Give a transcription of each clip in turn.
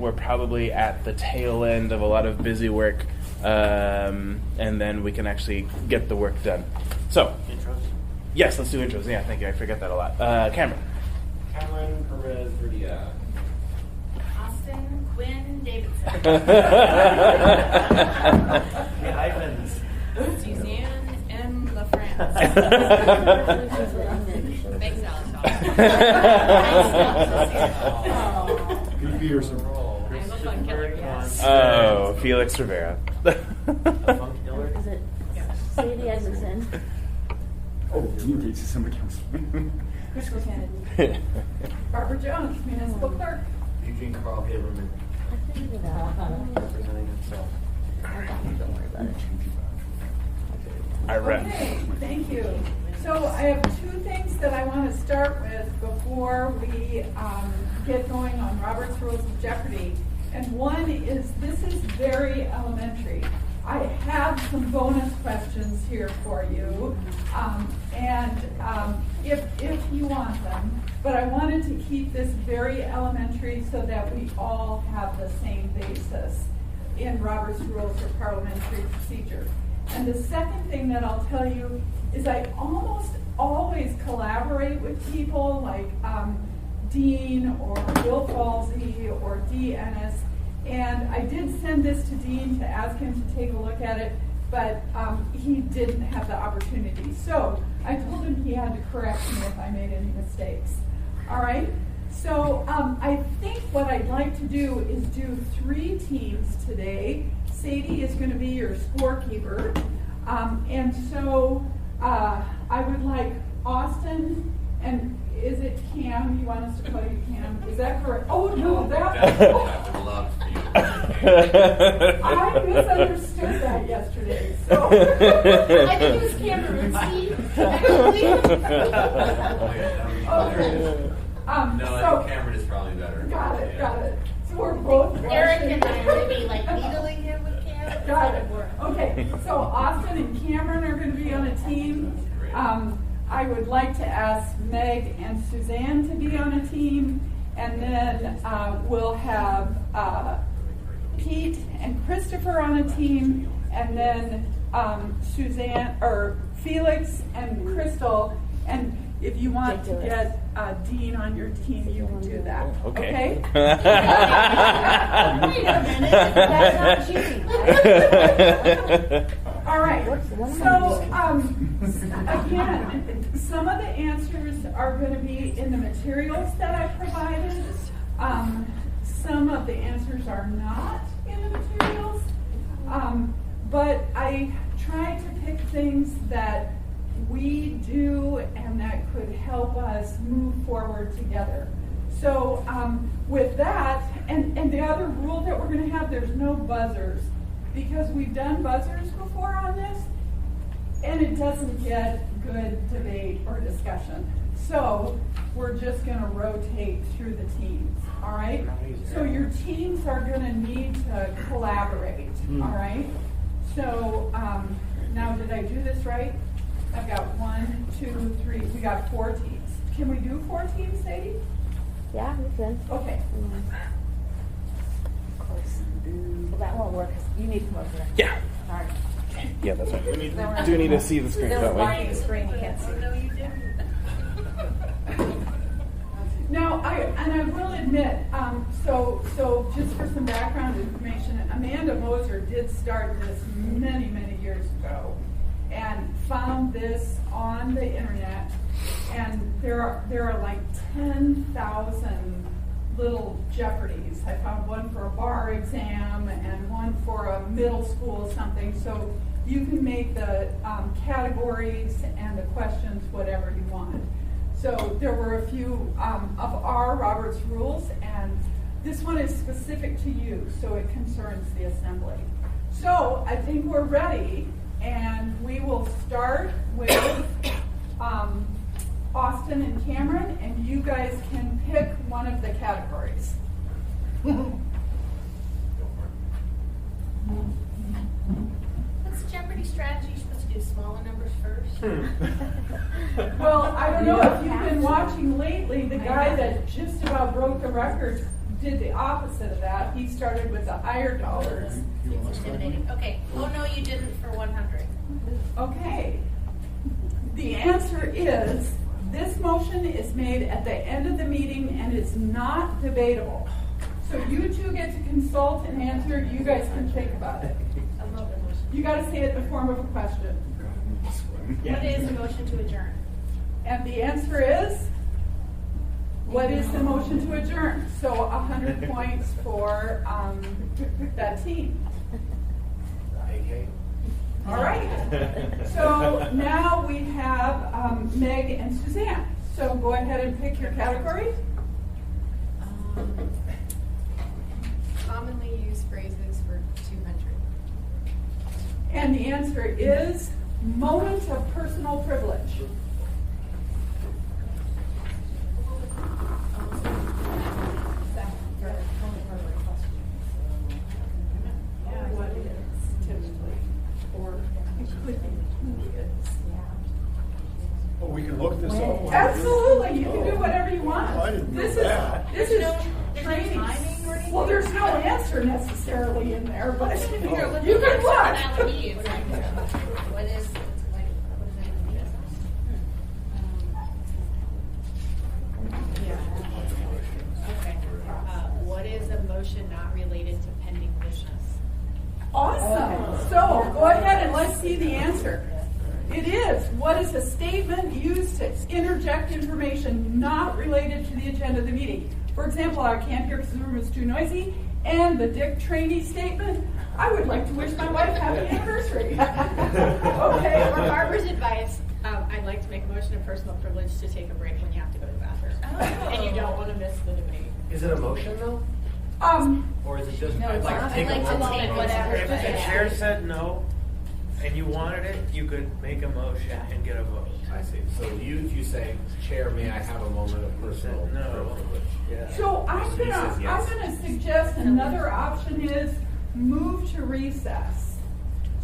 we're probably at the tail end of a lot of busy work, and then we can actually get the work done. So, Intros? yes, let's do intros. Yeah, thank you. I forget that a lot. Cameron. Cameron, Perez, Verdia. Austin, Quinn, Davidson. Hyphens. Suzanne M. LaFrance. Big salad sauce. Good Peterson. I look like Killer, yes. Oh, Felix Rivera. Funk Diller. Is it Sadie Edmondson? Oh, you need to somebody else. Crystal Kennedy. Barbara Jones, municipal clerk. Eugene Carl Haberman. I figured it out. Representing himself. Don't worry about it. I read. Okay, thank you. So I have two things that I want to start with before we get going on Robert's Rules of Jeopardy. And one is, this is very elementary. I have some bonus questions here for you, if you want them. But I wanted to keep this very elementary so that we all have the same basis in Robert's Rules of Parliamentary Procedure. And the second thing that I'll tell you is I almost always collaborate with people like Dean or Bill Falsey or Dee Ennis. And I did send this to Dean to ask him to take a look at it, but he didn't have the opportunity. So I told him he had to correct me if I made any mistakes. All right? So I think what I'd like to do is do 3 teams today. Sadie is going to be your scorekeeper. And so I would like Austin, and is it Cam? You want us to call you Cam? Is that correct? Oh, no, that was allowed for you. I misunderstood that yesterday. So. I think it was Cameron Steve. Okay. No, I so, think Cameron is probably better. Got it. So we're both Eric and I are going to be like needling him with Cam. Got it. Okay, so Austin and Cameron are going to be on a team. I would like to ask Meg and Suzanne to be on a team, and then we'll have Pete and Christopher on a team, and then Suzanne or Felix and Crystal. And if you want to get Dean on your team, you can do that. Okay. Wait a minute. That's not cheating. All right. So again, some of the answers are going to be in the materials that I provided. Some of the answers are not in the materials. But I tried to pick things that we do and that could help us move forward together. So with that, and the other rule that we're going to have, there's no buzzers, because we've done buzzers before on this, and it doesn't get good debate or discussion. So we're just going to rotate through the teams, all right? So your teams are going to need to collaborate, all right? So now, did I do this right? I've got 1, 2, 3. We got 4 teams. Can we do 4 teams, Sadie? Yeah, we can. Okay. Of course. Well, that won't work because you need to come over there. Yeah. All right. Yeah, that's right. We do need to see the screen, There don't was we? lighting screen, you can't see. No, you didn't. Now, I will admit, so just for some background information, Amanda Moser did start this many, many years ago, and found this on the internet, and there are like 10,000 little Jeopardies. I found one for a bar exam and one for a middle school something. So you can make the categories and the questions whatever you want. So there were a few of our Robert's Rules, and this one is specific to you, so it concerns the assembly. So I think we're ready, and we will start with Austin and Cameron, and you guys can pick one of the categories. What's Jeopardy Strategy supposed to do? Smaller numbers first? Well, I don't know if you've been watching lately, the guy that just about broke the record did the opposite of that. He started with the higher dollars. It's intimidating. Okay. Oh, no, you didn't for 100. Okay. The answer is, this motion is made at the end of the meeting and is not debatable. So you two get to consult and answer. You guys can think about it. You got to say it in the form of a question. What is a motion to adjourn? And the answer is, what is the motion to adjourn? So 100 points for that team. AK. All right. So now we have Meg and Suzanne. So go ahead and pick your category. Commonly used phrases for 200. And the answer is moment of personal privilege. What is typically, or it could be who is. Oh, we can look this up. Absolutely, you can do whatever you want. I didn't know This that. is There's no training. timing or anything? Well, there's no answer necessarily in there, but you You're can looking look. at personality. It's like, what is, like, what does that mean? Okay. What is a motion not related to pending business? Awesome. So go ahead and let's see the answer. It is, what is a statement used to interject information not related to the agenda of the meeting? For example, I can't hear because the room is too noisy. And the Dick Cheney statement, I would like to wish my wife happy anniversary. Okay. Or Barbara's advice, I'd like to make a motion of personal privilege to take a break when you have to go to the bathroom. Oh. And you don't want to miss the debate. Is it a motion though? Or is it just, No, I'd it's like not. to take I'd a like to motion? take whatever. If the Yeah. chair said no, and you wanted it, you could make a motion and get a vote. I see. So if you say, Chair, may I have a moment of personal No. privilege? Yeah. So I'm He says yes. gonna suggest another option is move to recess.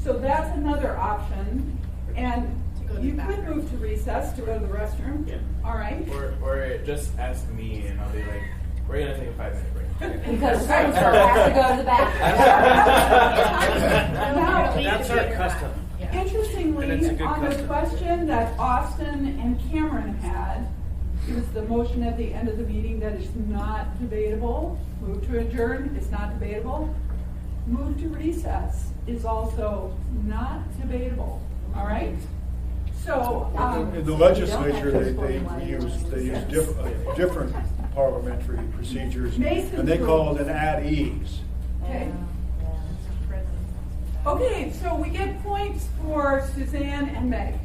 So that's another option. And To go to the you could bathroom. move to recess to go to the restroom. Yeah. All right. Or just ask me and I'll be like, we're gonna take a 5-minute break. Because so and so has to go to the bathroom. Now, That's our custom. And it's a interestingly, good on the custom. question that Austin and Cameron had, it was the motion at the end of the meeting that is not debatable. Move to adjourn is not debatable. Move to recess is also not debatable. All right? So, In the legislature, they use different parliamentary procedures, Mason's and they call rules. it an at ease. okay. Okay, so we get points for Suzanne and Meg.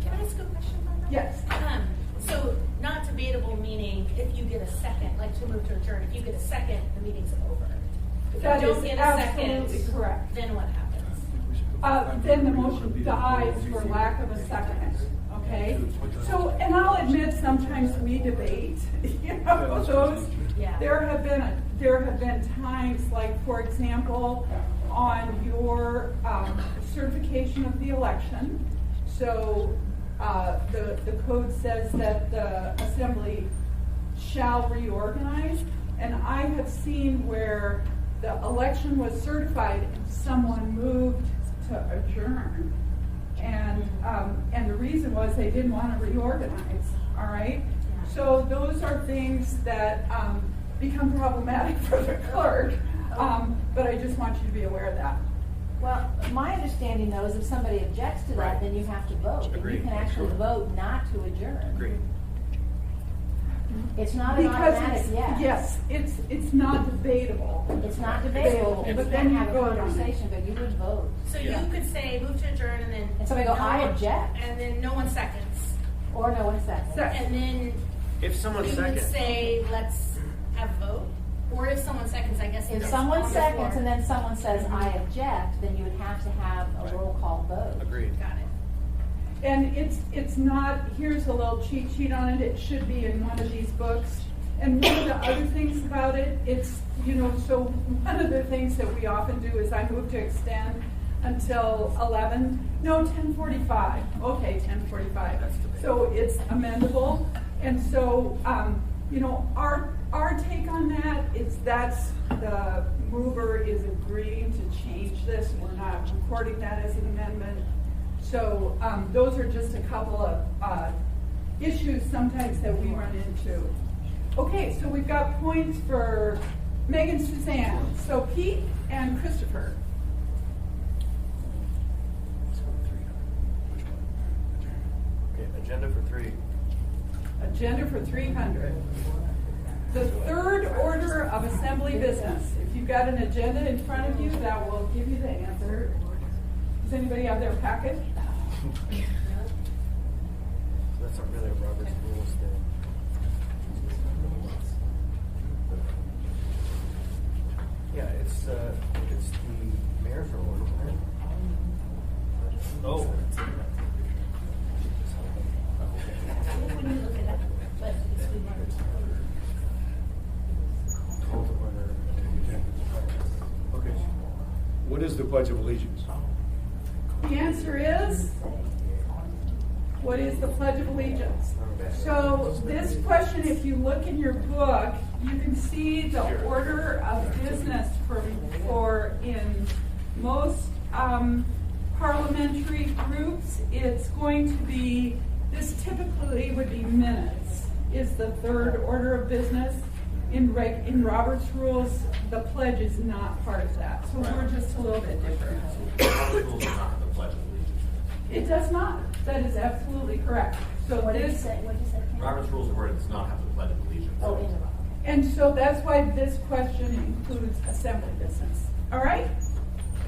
Can I ask a question on that? Yes. So not debatable meaning if you get a second, like to move to adjourn, if you get a second, the meeting's over. If That you is don't get a absolutely second, correct. then what happens? Then the motion dies for lack of a second, okay? So, and I'll admit, sometimes we debate, you know, those. Yeah. There have been times, like, for example, on your certification of the election. So, the code says that the assembly shall reorganize, and I have seen where the election was certified and someone moved to adjourn. And the reason was they didn't want to reorganize, all right? So those are things that become problematic for the clerk, but I just want you to be aware of that. Well, my understanding though is if somebody objects to that, Right. then you have to vote. And you Agreed. can actually vote not to adjourn. Agreed. It's not an Because automatic yes. it's not debatable. It's not debatable, But but then then you have a vote on it. conversation, but you would vote. So Yeah. you could say move to adjourn and then. And somebody go, no "I one- object." And then no one seconds. Or no one seconds. And then If someone you would seconds, say, let's have a vote. Or if someone seconds, I guess. If it's someone on the seconds floor. and then someone says, "I object," then you would have to have a roll call vote. agreed. Got it. And it's not, here's a little cheat sheet on it, it should be in one of these books. And one of the other things about it, it's, you know, so one of the things that we often do is I move to extend until 10:45. Okay, 10:45. So it's amendable. And so, you know, our our take on that is that's the mover is agreeing to change this. We're not recording that as an amendment. So those are just a couple of issues sometimes that we run into. Okay, so we've got points for Meg and Suzanne. So Pete and Christopher. Okay, agenda for 3. Agenda for 300. The third order of assembly business. If you've got an agenda in front of you, that will give you the answer. Does anybody have their packet? So that's not really a Robert's Rules thing. Yeah, it's the mayor's rule, isn't it? Oh. When you look it up, but it's we want to. Okay. What is the Pledge of Allegiance? The answer is, what is the Pledge of Allegiance? So this question, if you look in your book, you can see the order of business for in most parliamentary groups. It's going to be, this typically would be minutes, is the third order of business. In Robert's Rules, the pledge is not part of that, so we're just a little bit different. Robert's Rules are not the Pledge of Allegiance. It does not. That is absolutely correct. So What did you this, say? What did you say? Kim? Robert's Rules of Order does not have the Pledge of Allegiance. Oh, in the wrong. and so that's why this question includes assembly business. All right?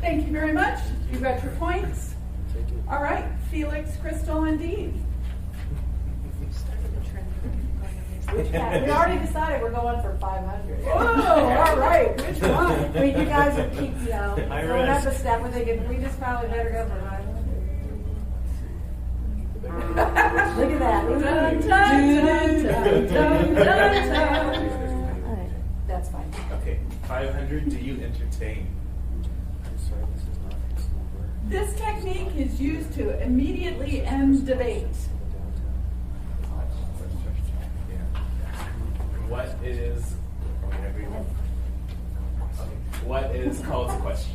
Thank you very much. You got your points. All right, Felix, Crystal, and Dean. We already decided we're going for 500. Oh, all right. Which one? I mean, you guys are keep, High going up a risk. step. We're thinking we just probably better go for 500. Look at that. Dun, dun, dun, dun, dun, dun, dun. All right, that's fine. Okay, 500, do you entertain? I'm sorry, this is not this number. This technique is used to immediately end debate. What is called to question?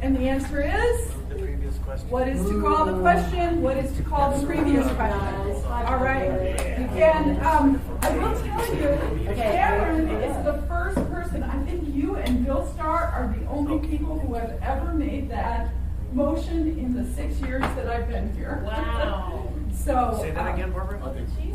And the answer is, The previous question. what is to call the question? What is to call the previous question? All right. And I will tell you, Cameron is the first person, I think you and Bill Starr are the only people who have ever made that motion in the 6 years that I've been here. Wow. So. Say that again, Barbara?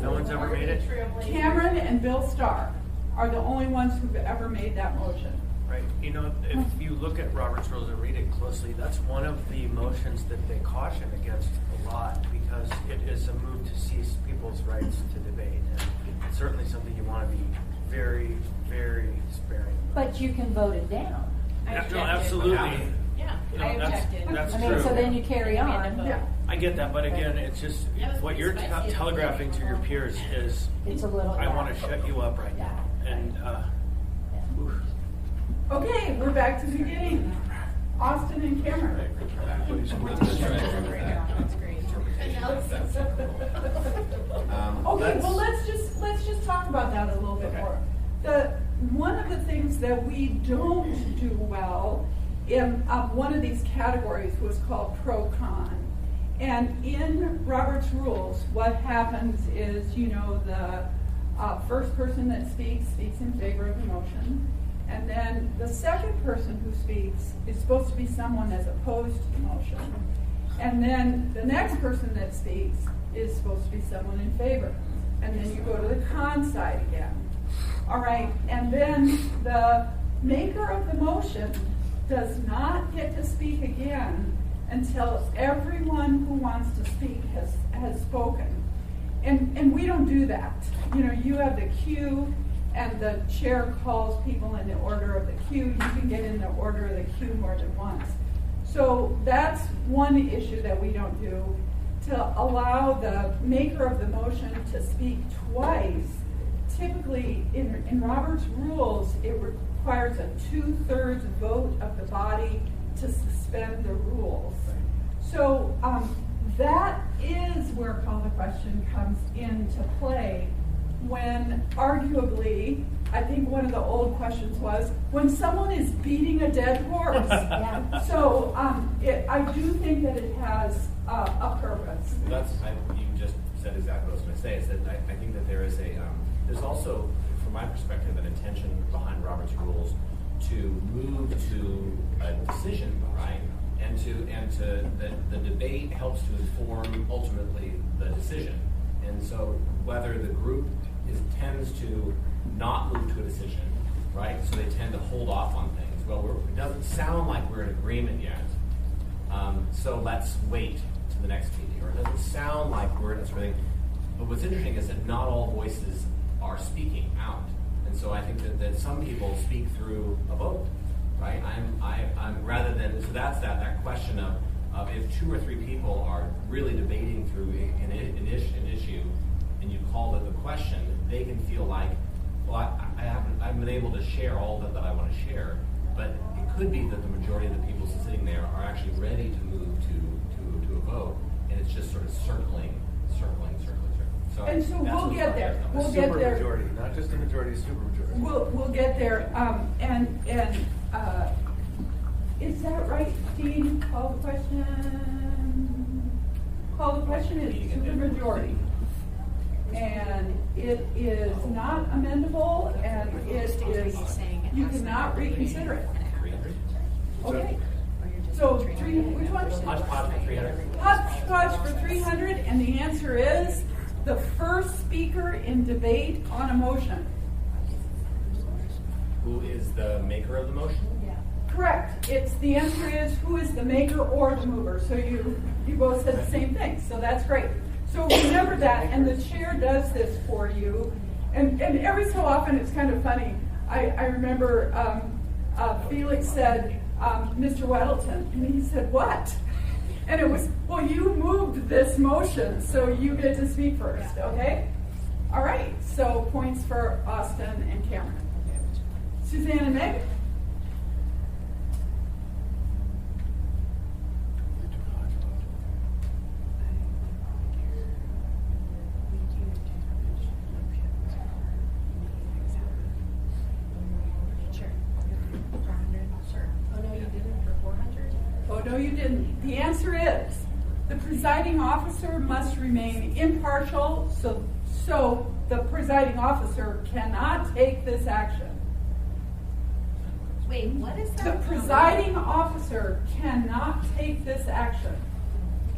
No one's ever made it? Cameron and Bill Starr are the only ones who've ever made that motion. Right. You know, if you look at Robert's Rules and read it closely, that's one of the motions that they caution against a lot because it is a move to seize people's rights to debate. And it's certainly something you want to be very, very sparing about. But you can vote it down. Yeah, no, absolutely. Yeah, You know, I objected. That's I mean, true. so then you carry on. Yeah. I get that, but again, it's just That was what you're pretty spicy. Oh. telegraphing to your peers is It's a little. I want to shut you up right now. And oof. Okay, we're back to the beginning. Austin and Cameron. That's great. Okay, well, let's just talk about that a little bit more. One of the things that we don't do well in one of these categories was called pro-con. And in Robert's Rules, what happens is, the first person that speaks in favor of the motion. And then the second person who speaks is supposed to be someone as opposed to the motion. And then the next person that speaks is supposed to be someone in favor. And then you go to the con side again. All right, and then the maker of the motion does not get to speak again until everyone who wants to speak has spoken. And we don't do that. You have the queue, and the chair calls people in the order of the queue. You can get in the order of the queue more than once. So that's one issue that we don't do. To allow the maker of the motion to speak twice, typically in Robert's Rules, it requires a 2/3 vote of the body to suspend the rules. So that is where call the question comes into play. when arguably, I think one of the old questions was, when someone is beating a dead horse. Yeah. So I do think that it has a purpose. You just said exactly what I was going to say, is that I think that there is there's also, from my perspective, an intention behind Robert's rules to move to a decision, right? And the debate helps to inform ultimately the decision. And so whether the group tends to not move to a decision, right? So they tend to hold off on things. Well, it doesn't sound like we're in agreement yet. So let's wait to the next meeting. Or it doesn't sound like we're in this thing. But what's interesting is that not all voices are speaking out. And so I think that some people speak through a vote, right? I'm rather than, so that's that question of if 2 or 3 people are really debating through an issue, and you call it the question, they can feel like, well, I've been able to share all that I want to share, but it could be that the majority of the people sitting there are actually ready to move to a vote, and it's just sort of circling. So And so we'll get there. We'll get there. Majority, not just a majority, super majority. We'll get there. Is that right, Dean? Call the question. Call the question is supermajority. And it is not amendable, and it is, you cannot reconsider it. 300? Okay. So which one? Hodgepodge for 300. Hodgepodge for 300, and the answer is the first speaker in debate on a motion. Who is the maker of the motion? Correct. The answer is who is the maker or the mover. So you both said the same thing. So that's great. So remember that, and the chair does this for you. And every so often it's kind of funny. I remember Felix said, Mr. Weddleton, and he said, what? And it was, well, you moved this motion, so you get to speak first, okay? All right, so points for Austin and Cameron. Suzanne and Meg? No, you didn't. The answer is the presiding officer must remain impartial, so the presiding officer cannot take this action. Wait, what is that? The presiding officer cannot take this action.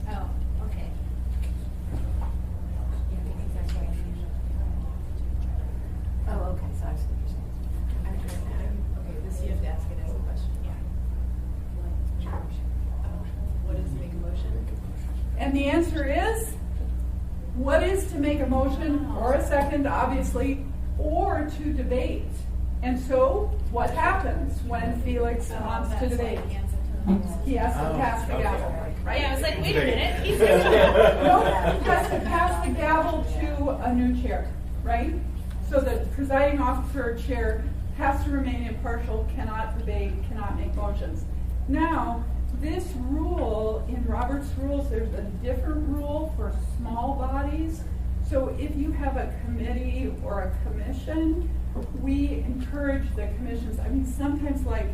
Oh, okay. Oh, okay, so I see what you're saying. Okay, this you have to ask it as a question. What is make a motion? And the answer is, what is to make a motion or a second, obviously, or to debate? And so, what happens when Felix wants to debate? He has to pass the gavel, right? Yeah, I was like, wait a minute. He said No, he has to pass the gavel to a new chair, right? So the presiding officer or chair has to remain impartial, cannot debate, cannot make motions. Now, this rule, in Robert's rules, there's a different rule for small bodies. So if you have a committee or a commission, we encourage the commissions. I mean, sometimes like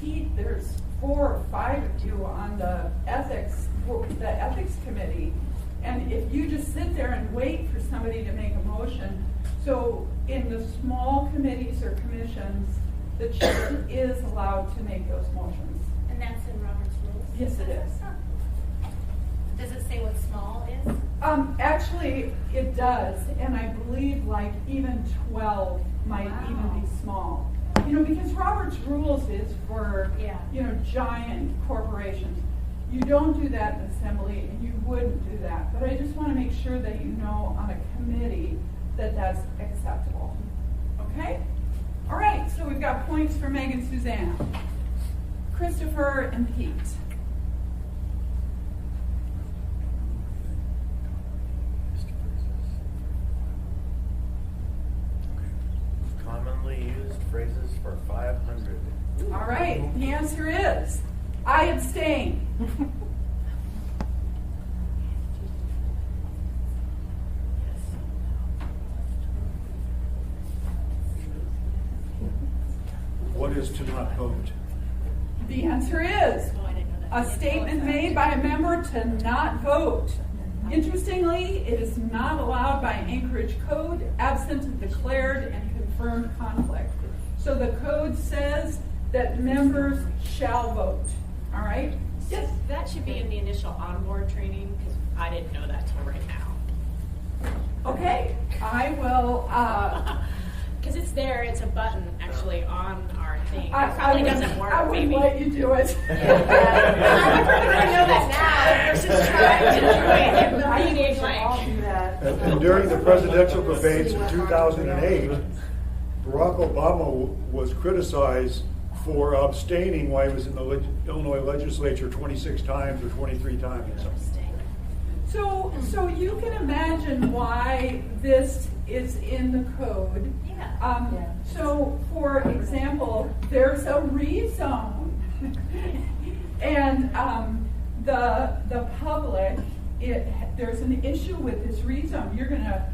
Pete, there's 4 or 5 of you on the ethics committee. And if you just sit there and wait for somebody to make a motion, so in the small committees or commissions, the chair is allowed to make those motions. And that's in Robert's rules? Yes, it is. Does it say what small is? Actually, it does, and I believe like even 12 might even be small. You know, because Robert's rules is for, giant corporations. You don't do that in assembly, and you wouldn't do that. But I just want to make sure that you know on a committee that that's acceptable. Okay? All right, so we've got points for Meg and Suzanne. Christopher and Pete. Commonly used phrases for 500. All right, the answer is, I abstain. What is to not vote? The answer is Oh, I didn't know that. a statement made by a member to not vote. Interestingly, it is not allowed by Anchorage Code absent a declared and confirmed conflict. So the code says that members shall vote. All right? Yes. That should be in the initial onboard training, because I didn't know that till right now. Okay. I will. Because it's there, it's a button actually on our thing. It I probably would- doesn't work, I would maybe. let you do it. I would prefer to know that now versus trying to do it in the I think we meeting, should all like. do that. And during the presidential debates in 2008, Barack Obama was criticized for abstaining while he was in the Illinois legislature 26 times or 23 times or something. So you can imagine why this is in the code. Yeah. So, for example, there's a rezone, and the public, there's an issue with this rezone. You're gonna,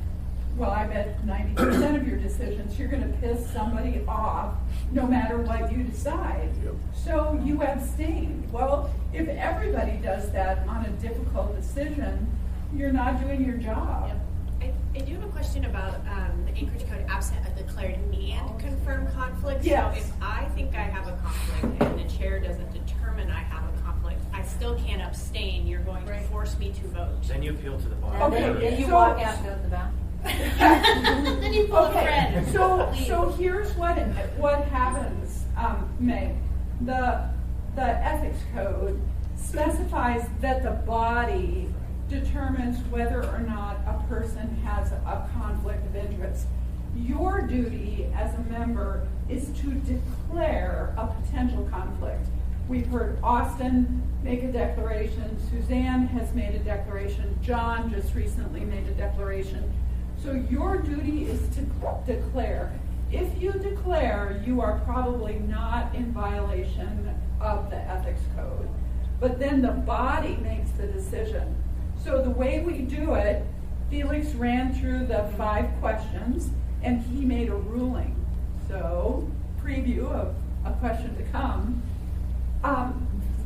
well, I bet 90% of your decisions, you're gonna piss somebody off, no matter what you decide. Yep. So you abstain. Well, if everybody does that on a difficult decision, you're not doing your job. Yep. I do have a question about the Anchorage Code absent a declared and confirmed conflict. Yes. So if I think I have a conflict and the chair doesn't determine I have a conflict, I still can't abstain. You're going to force me to vote. Then you appeal to the bottom. Okay. Then you So- walk out and go to the bathroom. Then you pull a Okay, friend. so here's what happens, Meg. The ethics code specifies that the body determines whether or not a person has a conflict of interest. Your duty as a member is to declare a potential conflict. We've heard Austin make a declaration, Suzanne has made a declaration, John just recently made a declaration. So your duty is to declare. If you declare, you are probably not in violation of the ethics code. But then the body makes the decision. So the way we do it, Felix ran through the 5 questions and he made a ruling. So, preview of a question to come.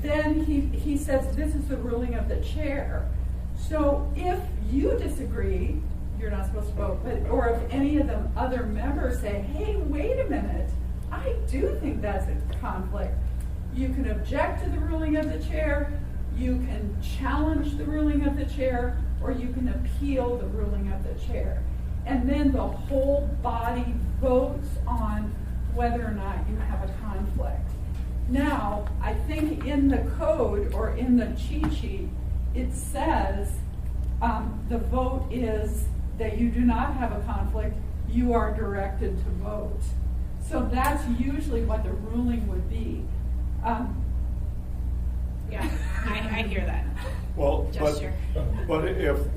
Then he says, this is the ruling of the chair. So if you disagree, you're not supposed to vote, or if any of the other members say, hey, wait a minute, I do think that's a conflict, you can object to the ruling of the chair, you can challenge the ruling of the chair, or you can appeal the ruling of the chair. And then the whole body votes on whether or not you have a conflict. Now, I think in the code or in the cheat sheet, it says the vote is that you do not have a conflict, you are directed to vote. So that's usually what the ruling would be. Yeah, I hear that. Well, Gesture. but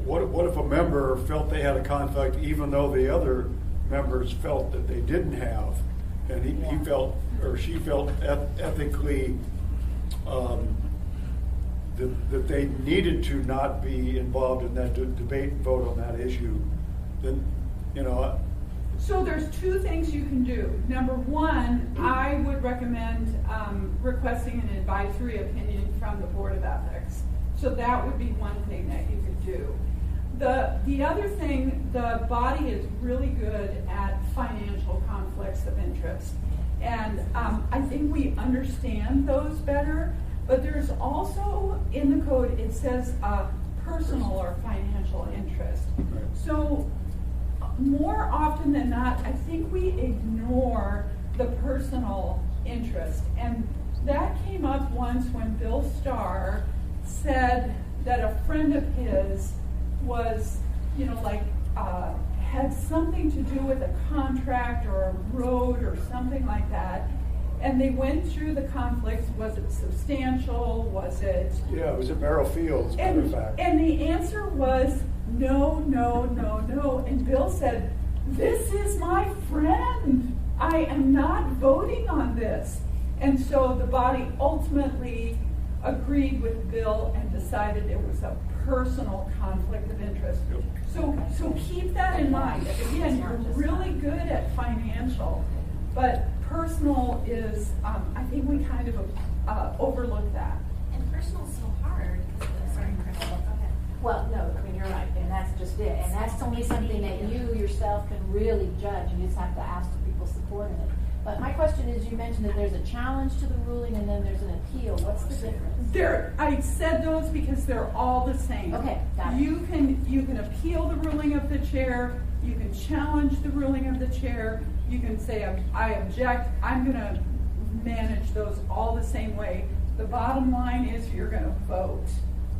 what if a member felt they had a conflict even though the other members felt that they didn't have, and he felt or she felt ethically that they needed to not be involved in that debate and vote on that issue, then, So there's 2 things you can do. Number 1, I would recommend requesting an advisory opinion from the Board of Ethics. So that would be one thing that you could do. The other thing, the body is really good at financial conflicts of interest. And I think we understand those better, but there's also in the code, it says personal or financial interest. So more often than not, I think we ignore the personal interest. And that came up once when Bill Starr said that a friend of his was, had something to do with a contract or a road or something like that. And they went through the conflicts. Was it substantial? Was it? Yeah, it was at Merrill Fields, matter of fact. And the answer was no, no, no, no. And Bill said, this is my friend. I am not voting on this. And so the body ultimately agreed with Bill and decided it was a personal conflict of interest. So keep that in mind. Again, you're really good at financial. But personal is, I think we kind of overlook that. And personal's so hard. Sorry, Chris. Go ahead. Well, no, I mean, you're right, and that's just it. And that's only something that you yourself can really judge. You just have to ask for people's support in it. But my question is, you mentioned that there's a challenge to the ruling and then there's an appeal. What's the difference? I said those because they're all the same. Okay, got it. You can appeal the ruling of the chair, you can challenge the ruling of the chair, you can say, I object, I'm gonna manage those all the same way. The bottom line is you're gonna vote.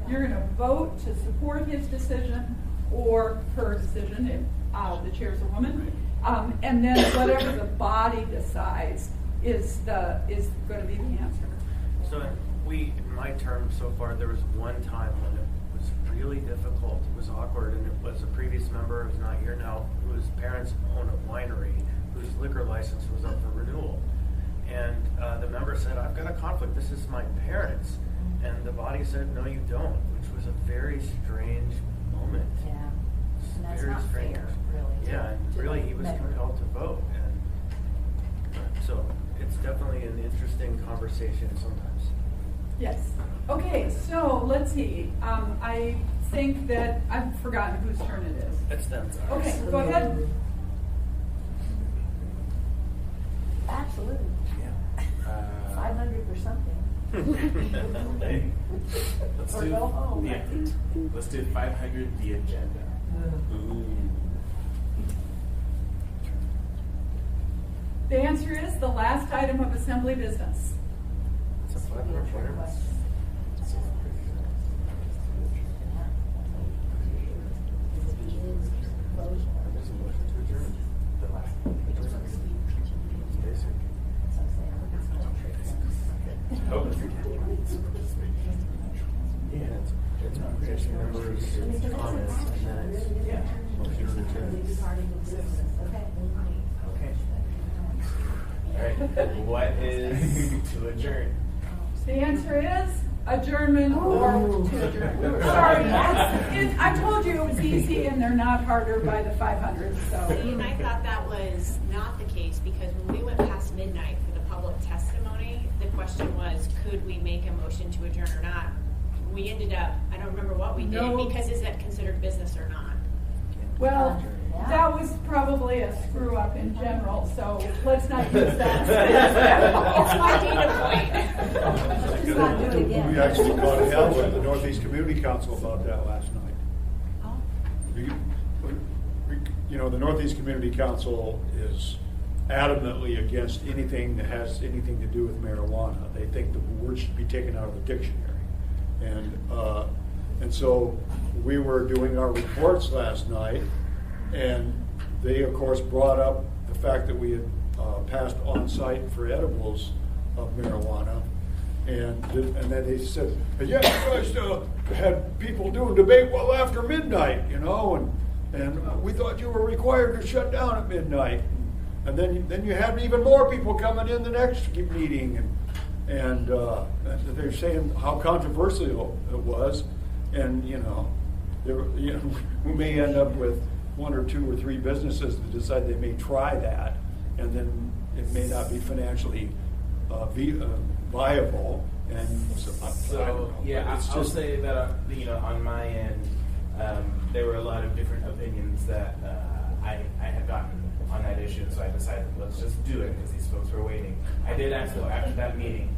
You're gonna vote to support his decision or her decision if the chair's a woman. And then whatever the body decides is gonna be the answer. So in my term so far, there was one time when it was really difficult. It was awkward, and it was a previous member who's not here now, whose parents own a winery, whose liquor license was up for renewal. And the member said, I've got a conflict, this is my parents. And the body said, no, you don't, which was a very strange moment. Yeah, and that's Very not strange. fair, really. Yeah, and really he was compelled to vote. And so it's definitely an interesting conversation sometimes. Yes. Okay, so let's see. I think that I've forgotten whose turn it is. That's them. Okay, go ahead. Absolutely. Yeah. 500 for something. Hey, let's Or do, go home. yeah, let's do 500 the agenda. The answer is the last item of assembly business. It's a 500 winner. There's a motion to adjourn. The last. It's basic. Oh, yeah, it's application members, comments, and then it's motion to adjourn. Okay. All right. What is to adjourn? The answer is adjournment or to adjourn. Sorry, I told you it was easy and they're not harder by the 500, so. See, and I thought that was not the case, because when we went past midnight for the public testimony, the question was, could we make a motion to adjourn or not? We ended up, I don't remember what we did, No. because is that considered business or not? Well, that was probably a screw up in general, so let's not use that. It's my data point. Let's not do it again. We actually got hell with the Northeast Community Council about that last night. Oh. You know, the Northeast Community Council is adamantly against anything that has anything to do with marijuana. They think the word should be taken out of the dictionary. And so we were doing our reports last night, and they, of course, brought up the fact that we had passed on-site for edibles of marijuana. And then they said, yeah, you guys had people doing debate well after midnight, you know, and we thought you were required to shut down at midnight. And then you had even more people coming in the next meeting, and they're saying how controversial it was, and we may end up with 1 or 2 or 3 businesses that decide they may try that, and then it may not be financially viable. And So yeah, it's I'll just say that on my end, there were a lot of different opinions that I had gotten on that issue, so I decided let's just do it because these folks were waiting. I did ask though after that meeting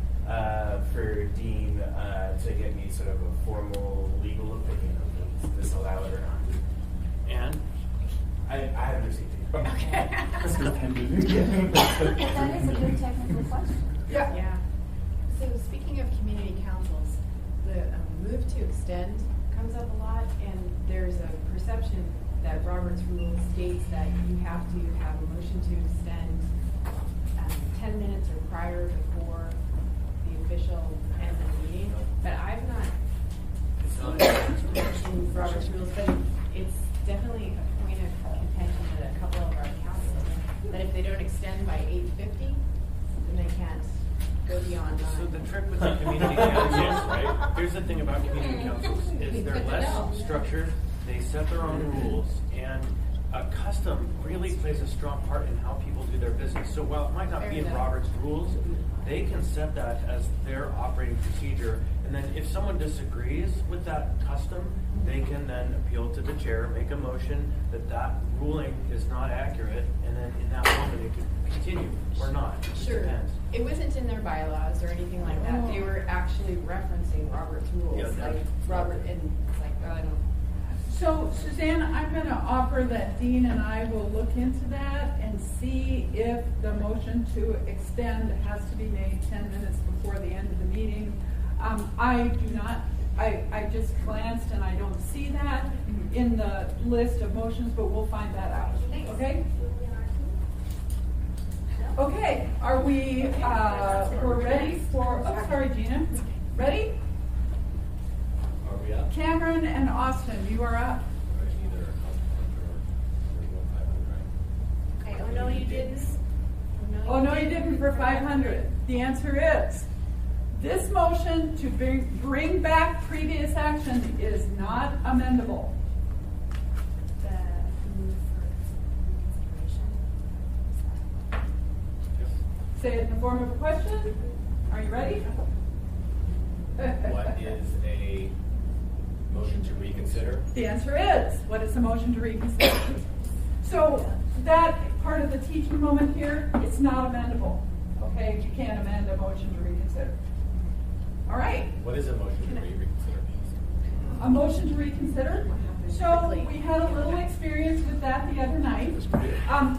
for Dean to get me sort of a formal legal opinion of this allowed or not, And I haven't received it. Okay. That is a good technical question. Yeah. So speaking of community councils, the move to extend comes up a lot, and there's a perception that Robert's rule states that you have to have a motion to extend 10 minutes or prior before the official end of the meeting. But I've not seen that in Robert's rules, but it's definitely a point of contention at a couple of our councils, that if they don't extend by 8:50, then they can't go beyond 9. so the trick with the community councils, right? Here's the thing about community councils is they're less structured. They set their own rules, and a custom really plays a strong part in how people do their business. So while it might not be in Robert's rules, they can set that as their operating procedure. And then if someone disagrees with that custom, they can then appeal to the chair, make a motion that that ruling is not accurate, and then in that moment it could continue or not. It just Sure. depends. It wasn't in their bylaws or anything like that. They were actually referencing Robert's rules, Yeah, like Robert, and it's like, oh, I don't. So Suzanne, I'm going to offer that Dean and I will look into that and see if the motion to extend has to be made 10 minutes before the end of the meeting. I do not, I just glanced and I don't see that in the list of motions, but we'll find that out, okay? Okay, are we, we're ready for, oh, sorry, Gina. Ready? Are we up? Cameron and Austin, you are up. Either a couple hundred or 500, right? Okay, oh no, you didn't. Oh, no, you didn't for 500. The answer is, this motion to bring back previous action is not amendable. The move for reconsideration. Say it in the form of a question. Are you ready? What is a motion to reconsider? The answer is, what is the motion to reconsider? So that part of the teaching moment here, it's not amendable. Okay, you can't amend a motion to reconsider. All right, What is a motion to reconsider? a motion to reconsider. So we had a little experience with that the other night.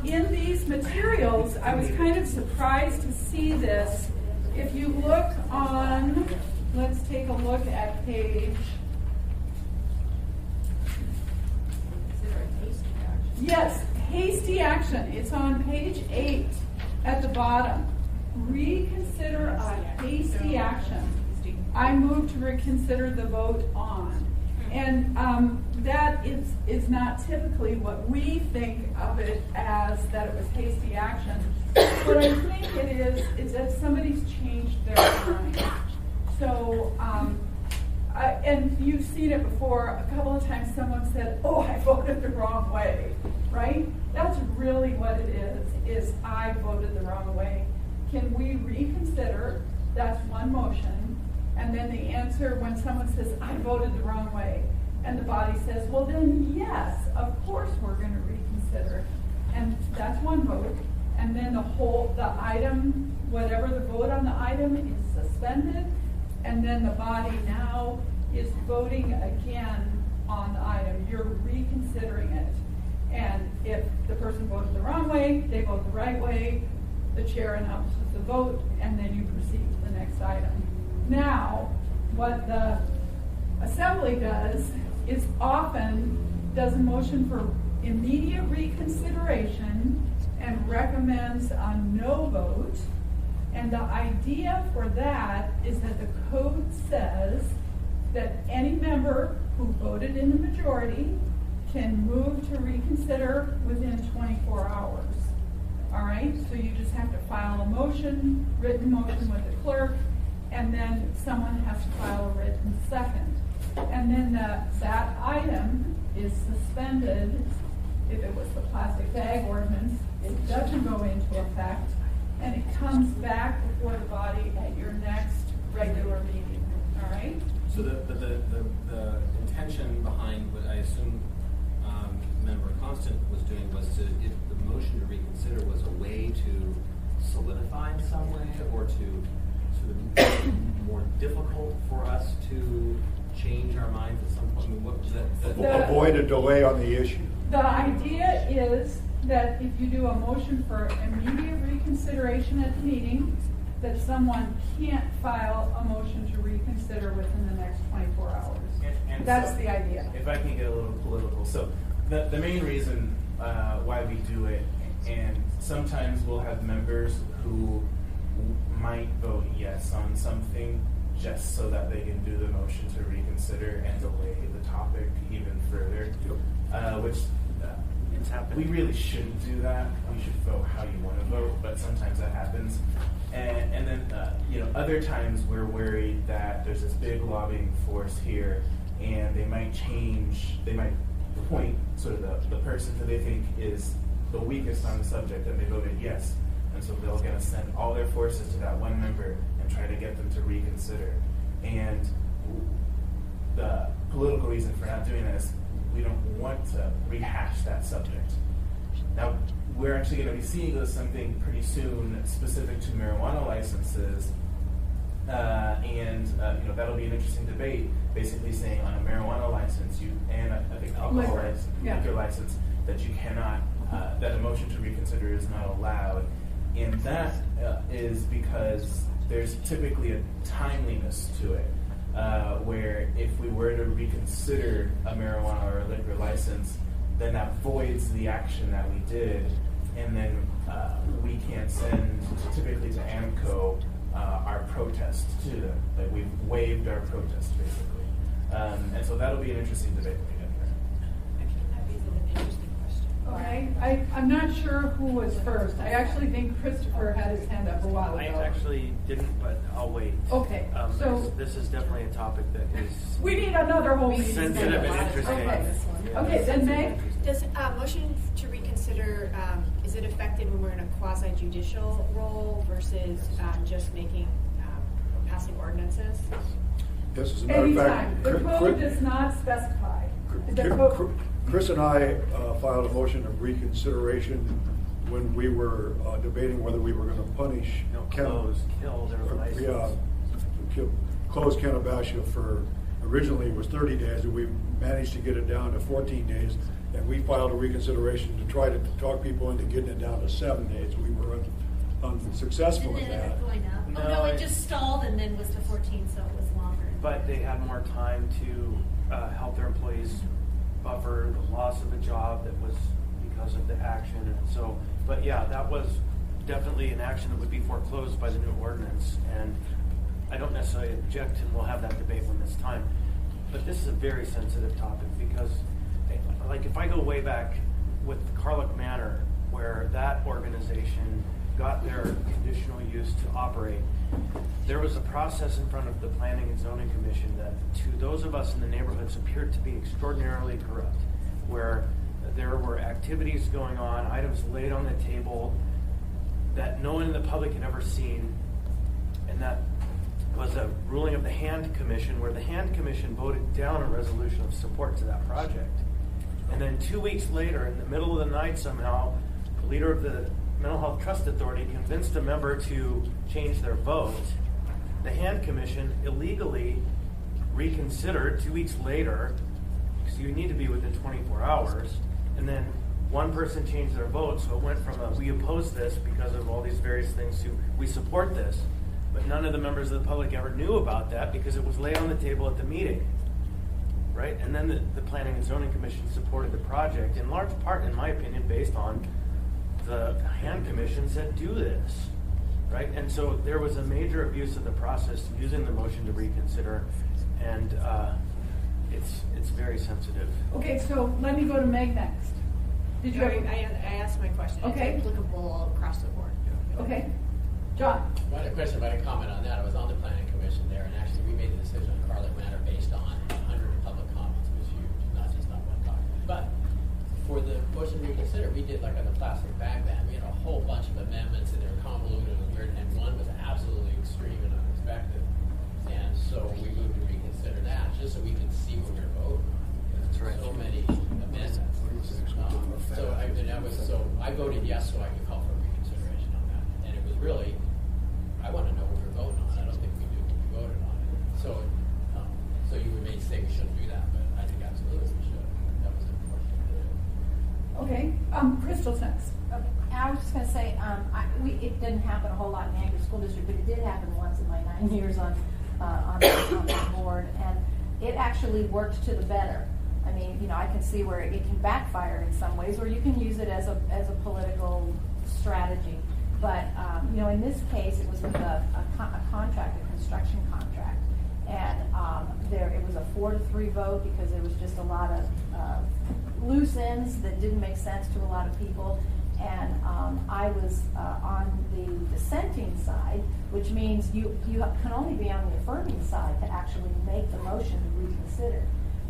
In these materials, I was kind of surprised to see this. If you look on, let's take a look at page. Consider it hasty action. Yes, hasty action. It's on page 8 at the bottom. Reconsider a hasty action. I move to reconsider the vote on. And that is not typically what we think of it as, that it was hasty action. What I think it is that somebody's changed their mind. So, and you've seen it before, a couple of times someone said, oh, I voted the wrong way, right? That's really what it is I voted the wrong way. Can we reconsider? That's one motion. And then the answer, when someone says, I voted the wrong way, and the body says, well then yes, of course we're going to reconsider. And that's one vote. And then the item, whatever the vote on the item is suspended, and then the body now is voting again on the item. You're reconsidering it. And if the person voted the wrong way, they vote the right way, the chair announces the vote, and then you proceed to the next item. Now, what the assembly does is often does a motion for immediate reconsideration and recommends a no vote. And the idea for that is that the code says that any member who voted in the majority can move to reconsider within 24 hours. All right, so you just have to file a motion, written motion with the clerk, and then someone has to file a written second. And then that item is suspended. If it was the plastic bag ordinance, it doesn't go into effect, and it comes back before the body at your next regular meeting. All right? So the intention behind what I assume Member Constant was doing was to, if the motion to reconsider was a way to solidify in some way, or to sort of make it more difficult for us to change our minds at some point. I mean, what was that? Avoid a delay on the issue. The idea is that if you do a motion for immediate reconsideration at the meeting, that someone can't file a motion to reconsider within the next 24 hours. And That's so, the idea. If I can get a little political. So the main reason why we do it, and sometimes we'll have members who might vote yes on something just so that they can do the motion to reconsider and delay the topic even further, which It's happened. we really shouldn't do that. We should vote how you want to vote, but sometimes that happens. And then, other times we're worried that there's this big lobbying force here, and they might point sort of the person who they think is the weakest on the subject, and they voted yes. And so they're going to send all their forces to that one member and try to get them to reconsider. And the political reason for not doing that is we don't want to rehash that subject. Now, we're actually going to be seeing something pretty soon specific to marijuana licenses, and that'll be an interesting debate. Basically, saying on a marijuana license, and I think alcohol license, liquor license, that you cannot, that a motion to reconsider is not allowed, and that is because there's typically a timeliness to it, where if we were to reconsider a marijuana or a liquor license, then that voids the action that we did, and then we can't send typically to AMCO our protest to them. Like we've waived our protest basically, and so that'll be an interesting debate when we get there. I think that is an interesting question. Okay, I'm not sure who was first. I actually think Christopher had his hand up a while I ago. actually didn't, but I'll wait. Okay, so this is definitely a topic that is we need another whole meeting. sensitive and interesting. Okay, then Meg? Does motion to reconsider, is it affected when we're in a quasi-judicial role versus just passing ordinances? Yes, as a matter of fact. Anytime. The code does not specify. The code- Chris and I filed a motion of reconsideration when we were debating whether we were going to punish Kill their license. close Cannabascia for, originally it was 30 days, and we managed to get it down to 14 days, and we filed a reconsideration to try to talk people into getting it down to 7 days. We were unsuccessful Didn't in it end that. up going up? No, Oh, no, it it- just stalled and then was to 14, so it was longer. But they had more time to help their employees buffer the loss of a job that was because of the action. And so, but yeah, that was definitely an action that would be foreclosed by the new ordinance. And I don't necessarily object, and we'll have that debate when it's time. But this is a very sensitive topic because, like, if I go way back with Carlick Manor, where that organization got their conditional use to operate, there was a process in front of the Planning and Zoning Commission that to those of us in the neighborhoods appeared to be extraordinarily corrupt, where there were activities going on, items laid on the table that no one in the public had ever seen, and that was a ruling of the Hand Commission, where the Hand Commission voted down a resolution of support to that project. And then 2 weeks later, in the middle of the night somehow, the leader of the Mental Health Trust Authority convinced a member to change their vote. The Hand Commission illegally reconsidered 2 weeks later, because you need to be within 24 hours, and then one person changed their vote, so it went from a we oppose this because of all these various things to we support this. But none of the members of the public ever knew about that because it was laid on the table at the meeting, right? And then the Planning and Zoning Commission supported the project, in large part, in my opinion, based on the Hand Commission said do this, right? And so there was a major abuse of the process using the motion to reconsider, and it's very sensitive. Okay, so let me go to Meg next. Did you? I asked my question. Okay. It's applicable across the board. Okay, John. I had a question, but I comment on that. I was on the planning commission there, and actually we made the decision on Carlick Manor based on 100 public comments. It was huge, not just on one document. But for the motion to reconsider, we did like on the plastic bag ban. We had a whole bunch of amendments, and they were convoluted and weird, and one was absolutely extreme and unexpected. And so we moved to reconsider that, just so we could see what we were voting on. That's right. So many amendments. So I voted yes, so I could call for reconsideration on that. And it was really, I want to know what we're voting on. I don't think we knew what we voted on. So you may say we shouldn't do that, but I think absolutely we should. That was important to do. Okay, Crystal's next. Okay. I was just going to say, it didn't happen a whole lot in the Anchor School District, but it did happen once in my 9 years on the board, and it actually worked to the better. I mean, I can see where it can backfire in some ways, or you can use it as a political strategy. But in this case, it was with a contract, a construction contract, and it was a 4-3 vote because there was just a lot of loose ends that didn't make sense to a lot of people. And I was on the dissenting side, which means you can only be on the affirming side to actually make the motion to reconsider.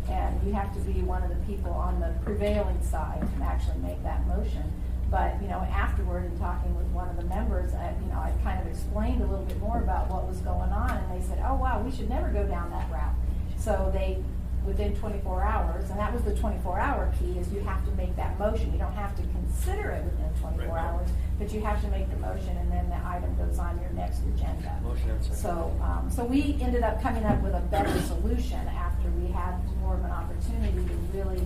And you have to be one of the people on the prevailing side to actually make that motion. But, afterward, in talking with one of the members, I kind of explained a little bit more about what was going on, and they said, oh, wow, we should never go down that route. So they, within 24 hours, and that was the 24-hour key, is you have to make that motion. You don't have to consider it within 24 hours, but you have to make the motion, and then the item goes on your next agenda. Motion and second. So we ended up coming up with a better solution after we had more of an opportunity to really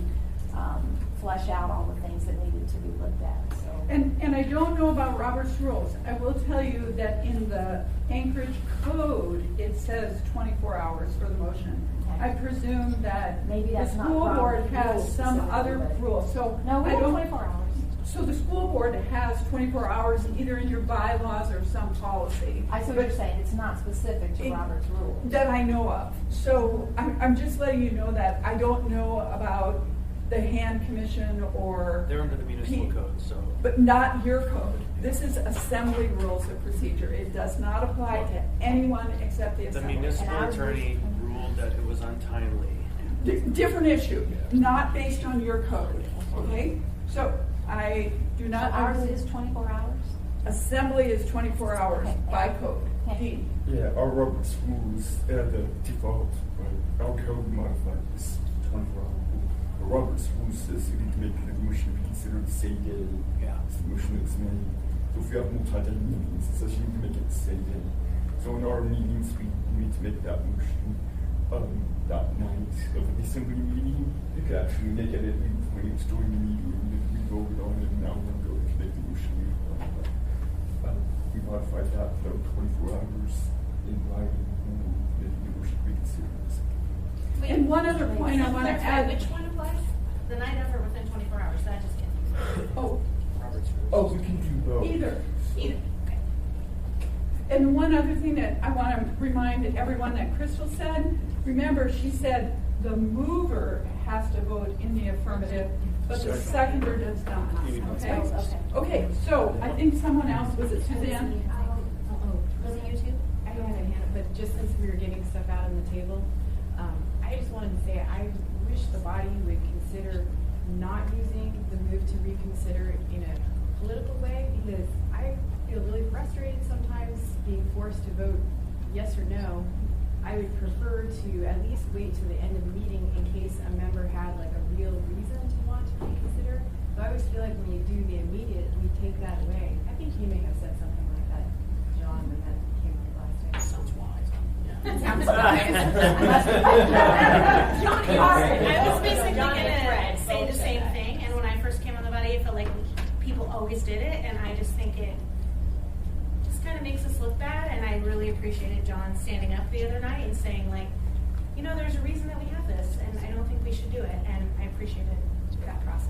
flesh out all the things that needed to be looked at. So. And I don't know about Robert's rules. I will tell you that in the Anchorage code, it says 24 hours for the motion. Okay. I presume that Maybe that's the not school board Robert's has rules some specifically, other but- rules. So No, we I have don't. 24 hours. So the school board has 24 hours either in your bylaws or some policy. I see what you're saying. It's not specific to Robert's rules. That I know of. So I'm just letting you know that I don't know about the hand commission or. They're under the municipal code, so. But not your code. This is assembly rules of procedure. It does not apply to anyone except the The assembly. municipal attorney ruled that it was untimely. Different issue, not based on your code, okay? So I do So not. ours is 24 hours? Assembly is 24 hours Okay. by code. Okay. Dean. Yeah, our Robert's rules add the default, but our code modified is 24 hours. The Robert's rules says you need to make the motion to be considered the same day as the motion is made. So if we have multi-day meetings, it says you need to make it the same day. So in our meetings, we need to make that motion that night of the assembly meeting. You can actually make it at any point during the meeting. We voted on it, and now we're going to make the motion. We modified that to 24 hours in writing, and making the motion to be considered. And one other point I want to add. Which one applies? The night of or within 24 hours? That just can't. Oh, Robert's rules. Oh, we can do both. either. Either. Okay. And one other thing that I want to remind everyone that Crystal said, remember, she said the mover has to vote in the affirmative, but the seconder does not, okay? Okay. Okay, so I think someone else, was it Suzanne? Was it you two? I don't have a hand, but just since we were getting stuff out on the table, I just wanted to say, I wish the body would consider not using the move to reconsider in a political way, because I feel really frustrated sometimes being forced to vote yes or no. I would prefer to at least wait till the end of the meeting in case a member had like a real reason to want to reconsider. So I always feel like when you do the immediate, we take that away. I think you may have said something like that, John, when that came up last time. Sounds wise. That sounds I was basically gonna say the same thing, and when I first came on the body, I felt like people always did it, and I just think it just kind of makes us look bad, and I really appreciated John standing up the other night and saying, like, there's a reason that we have this, and I don't think we should do it, and I appreciated that process.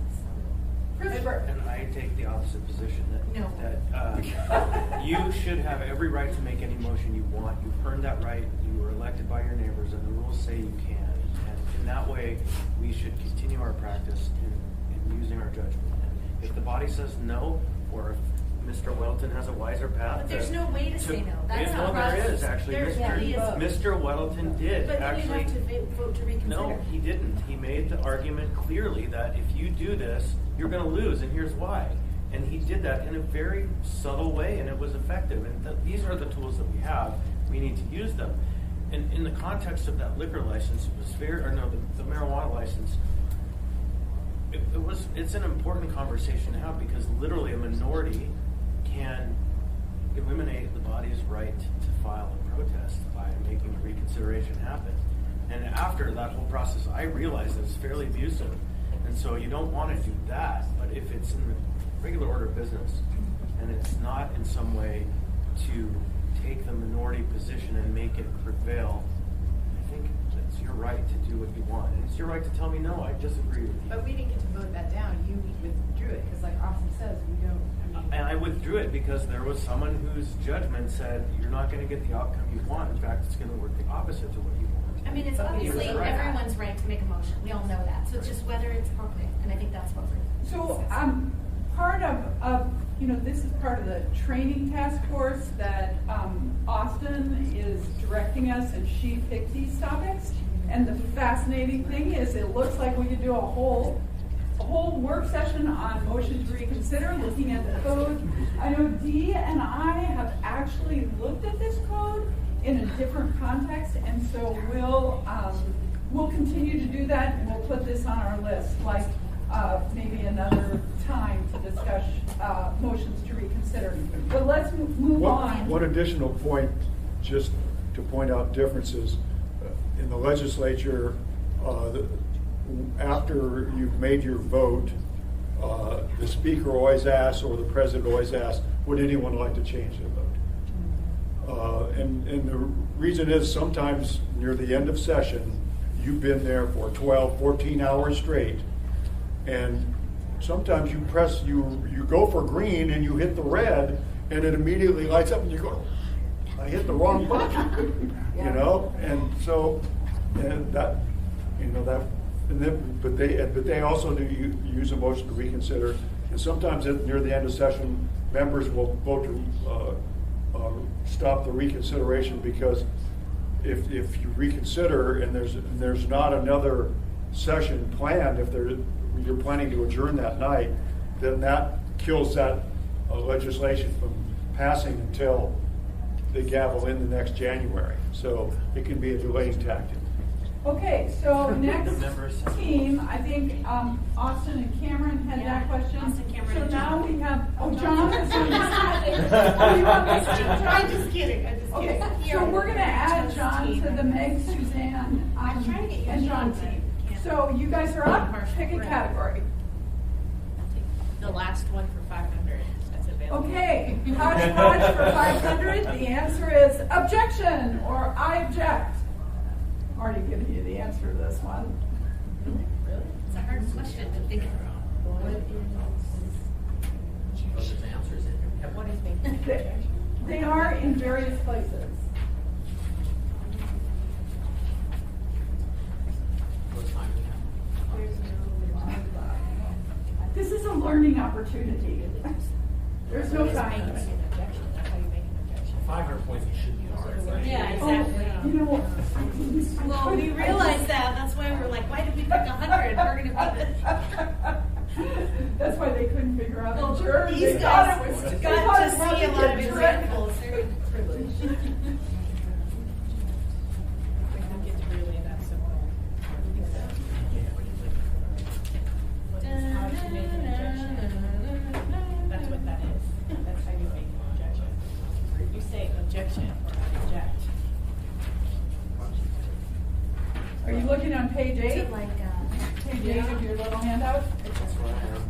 Christopher. And I take the opposite position No. that you should have every right to make any motion you want. You've earned that right. You were elected by your neighbors, and the rules say you can. And in that way, we should continue our practice in using our judgment. And if the body says no, or if Mr. Welton has a wiser path. But there's no way to say no. That's no, not there process. is actually. There is. Mr. Welton did But then you actually. have to vote to reconsider. No, he didn't. He made the argument clearly that if you do this, you're going to lose, and here's why. And he did that in a very subtle way, and it was effective. And these are the tools that we have. We need to use them. And in the context of that liquor license, it was the marijuana license. It's an important conversation to have, because literally a minority can eliminate the body's right to file a protest by making a reconsideration happen. And after that whole process, I realized that it's fairly abusive. And so you don't want to do that, but if it's in the regular order of business, and it's not in some way to take the minority position and make it prevail, I think it's your right to do what you want. And it's your right to tell me, no, I disagree with you. But we didn't get to vote that down. You withdrew it, because like Austin says, we don't, And I withdrew it because there was someone whose judgment said, you're not going to get the outcome you want. In fact, it's going to work the opposite to what you want. I mean, it's obviously everyone's right to make a motion. We all know that. So it's just whether it's appropriate, and I think that's what we're. So, part of this is part of the training task force that Austin is directing us, and she picked these topics. And the fascinating thing is, it looks like we could do a whole work session on motion to reconsider, looking at the code. I know Dee and I have actually looked at this code in a different context, and so we'll continue to do that, and we'll put this on our list, like maybe another time to discuss motions to reconsider. But let's move on. One additional point, just to point out differences in the legislature. After you've made your vote, the speaker always asks, or the president always asks, would anyone like to change their vote? And the reason is, sometimes near the end of session, you've been there for 12, 14 hours straight, and sometimes you go for green and you hit the red, and it immediately lights up, and you go, I hit the wrong button, you know, and so, and that, you know, that. And then, but they also do use a motion to reconsider, and sometimes near the end of session, members will vote to stop the reconsideration, because if you reconsider and there's not another session planned, if you're planning to adjourn that night, then that kills that legislation from passing until they gavel in the next January. So it can be a delaying tactic. Okay, so next team, I think Austin and Cameron had that question. Austin, Cameron, so and now John. we have, John is on the you want this to I'm just kidding. Okay, so we're going to add John to the Meg, Suzanne, and John team. So you guys are up. Pick a category. The last one for 500 that's available. Okay, hodgepodge for 500. The answer is objection, or I object. Already given you the answer to this one. Really? It's a hard question to think about. Those are the answers in here. What is making an objection? They are in various places. What time do we have? This is a learning opportunity. There's no What is time. making an objection? That's how you make an objection. 500 points should be hard, right? Yeah, Oh, exactly. you know, Well, we realized that. That's why we're like, why did we pick 100? We're going to That's why they couldn't figure out Well, the jury. these They guys thought it was- they got thought to it see a was lot of trick. examples. They're privileged. I think it's really that simple. What is how to make an objection? That's what that is. That's how you make an objection. You say objection or I object. Are you looking on page 8? Like, Page 8 of your little handout? That's where I am.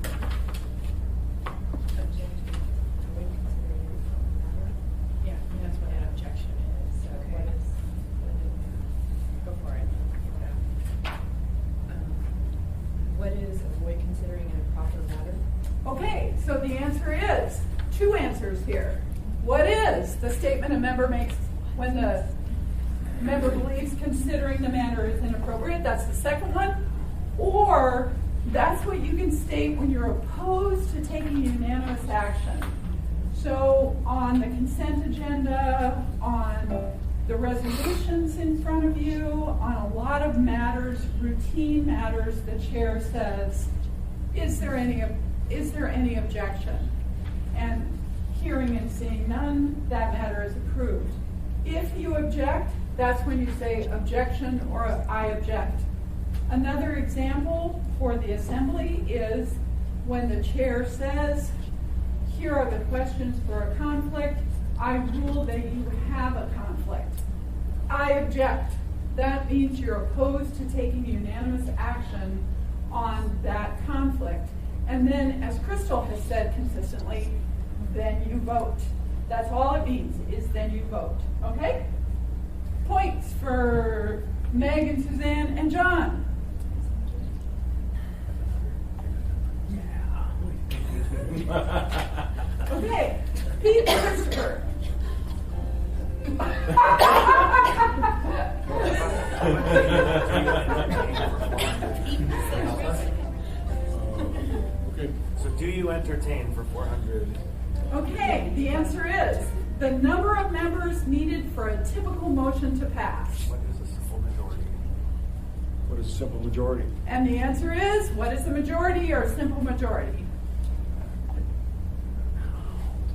Yeah, that's what an objection is. So what is, go for it. What is avoid considering an improper matter? Okay, so the answer is 2 answers here. What is the statement a member makes when the member believes considering the matter is inappropriate? That's the second one. Or that's what you can state when you're opposed to taking unanimous action. So on the consent agenda, on the resolutions in front of you, on a lot of matters, routine matters, the chair says, is there any objection? And hearing and seeing none, that matter is approved. If you object, that's when you say objection or I object. Another example for the assembly is when the chair says, here are the questions for a conflict. I rule that you have a conflict. I object. That means you're opposed to taking unanimous action on that conflict. And then, as Crystal has said consistently, then you vote. That's all it means, is then you vote. Okay? Points for Meg and Suzanne and John. Okay, Pete and Christopher. So do you entertain for 400? Okay, the answer is the number of members needed for a typical motion to pass. What is a simple majority? What is a simple majority? And the answer is, what is the majority or simple majority?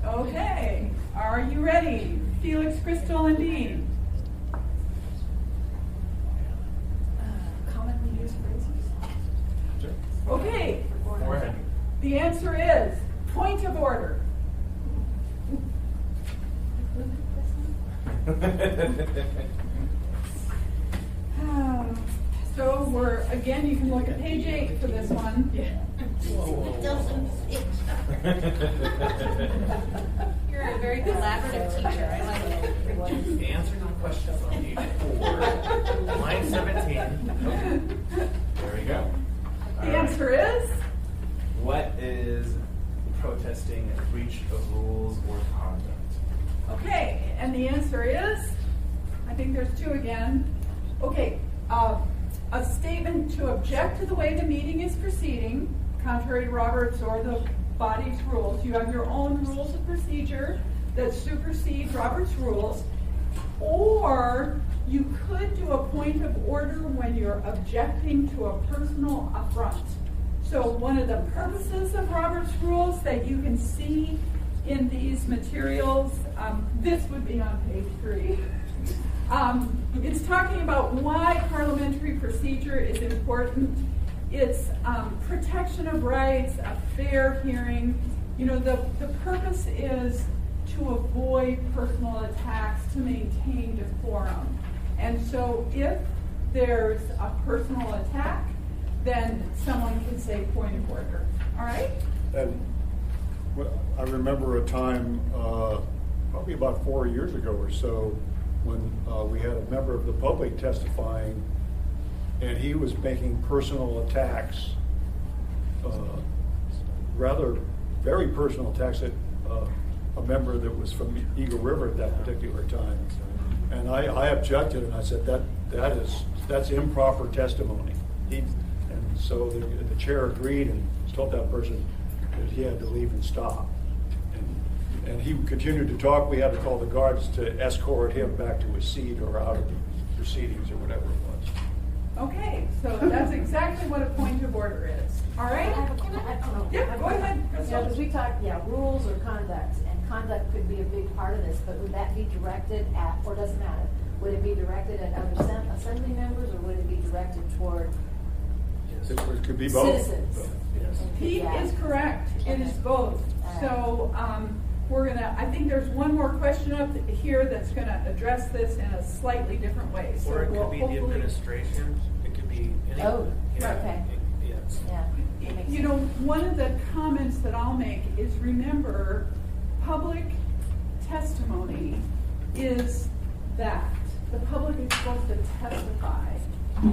Okay, are you ready? Felix, Crystal, and Dean. Commonly used phrases. Okay, Go ahead. the answer is point of order. So we're, again, you can look at page 8 for this one. It doesn't fit. You're a very collaborative teacher. I like it. Answer the questions on page 4, line 17. There we go. The All right. answer is, What is protesting a breach of rules or conduct? okay, and the answer is, I think there's 2 again. Okay, a statement to object to the way the meeting is proceeding, contrary to Robert's or the body's rules. You have your own rules of procedure that supersede Robert's rules, or you could do a point of order when you're objecting to a personal affront. So one of the purposes of Robert's rules that you can see in these materials, this would be on page 3. It's talking about why parliamentary procedure is important. It's protection of rights, a fair hearing. You know, the purpose is to avoid personal attacks, to maintain decorum. And so if there's a personal attack, then someone can say point of order. All right? And I remember a time, probably about 4 years ago or so, when we had a member of the public testifying, and he was making personal attacks, rather very personal attacks at a member that was from Eagle River at that particular time. And I objected, and I said that's improper testimony. And so the chair agreed and told that person that he had to leave and stop. And he continued to talk. We had to call the guards to escort him back to his seat or out of the proceedings or whatever it was. Okay, so that's exactly what a point of order is. All right? Yeah, go ahead, Yeah, Crystal. because we talked, rules or conduct, and conduct could be a big part of this, but would that be directed at, or doesn't matter, would it be directed at other assembly members, or would it be directed toward It could be both. citizens? Yes. Pete is correct. It is both. So I think there's one more question up here that's gonna address this in a slightly different way. So Or it we'll could be the hopefully- administration, it could be any. Oh, yeah, okay. Yes. Yeah. that makes You know, sense. one of the comments that I'll make is remember, public testimony is that. The public is supposed to testify.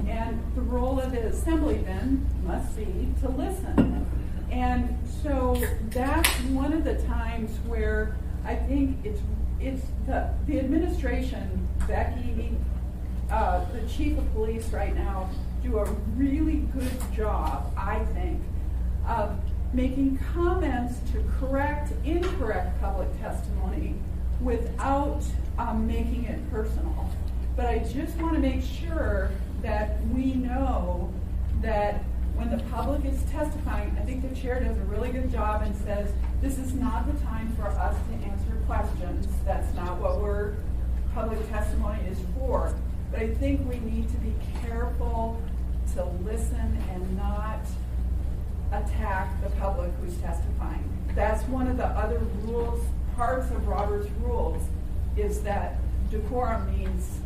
And the role of the assembly then must be to listen. And so that's one of the times where I think it's the administration, Becky, the chief of police right now, do a really good job, I think, of making comments to correct incorrect public testimony without making it personal. But I just want to make sure that we know that when the public is testifying, I think the chair does a really good job and says, this is not the time for us to answer questions. That's not what public testimony is for. But I think we need to be careful to listen and not attack the public who's testifying. That's one of the other rules, parts of Robert's rules, is that decorum means,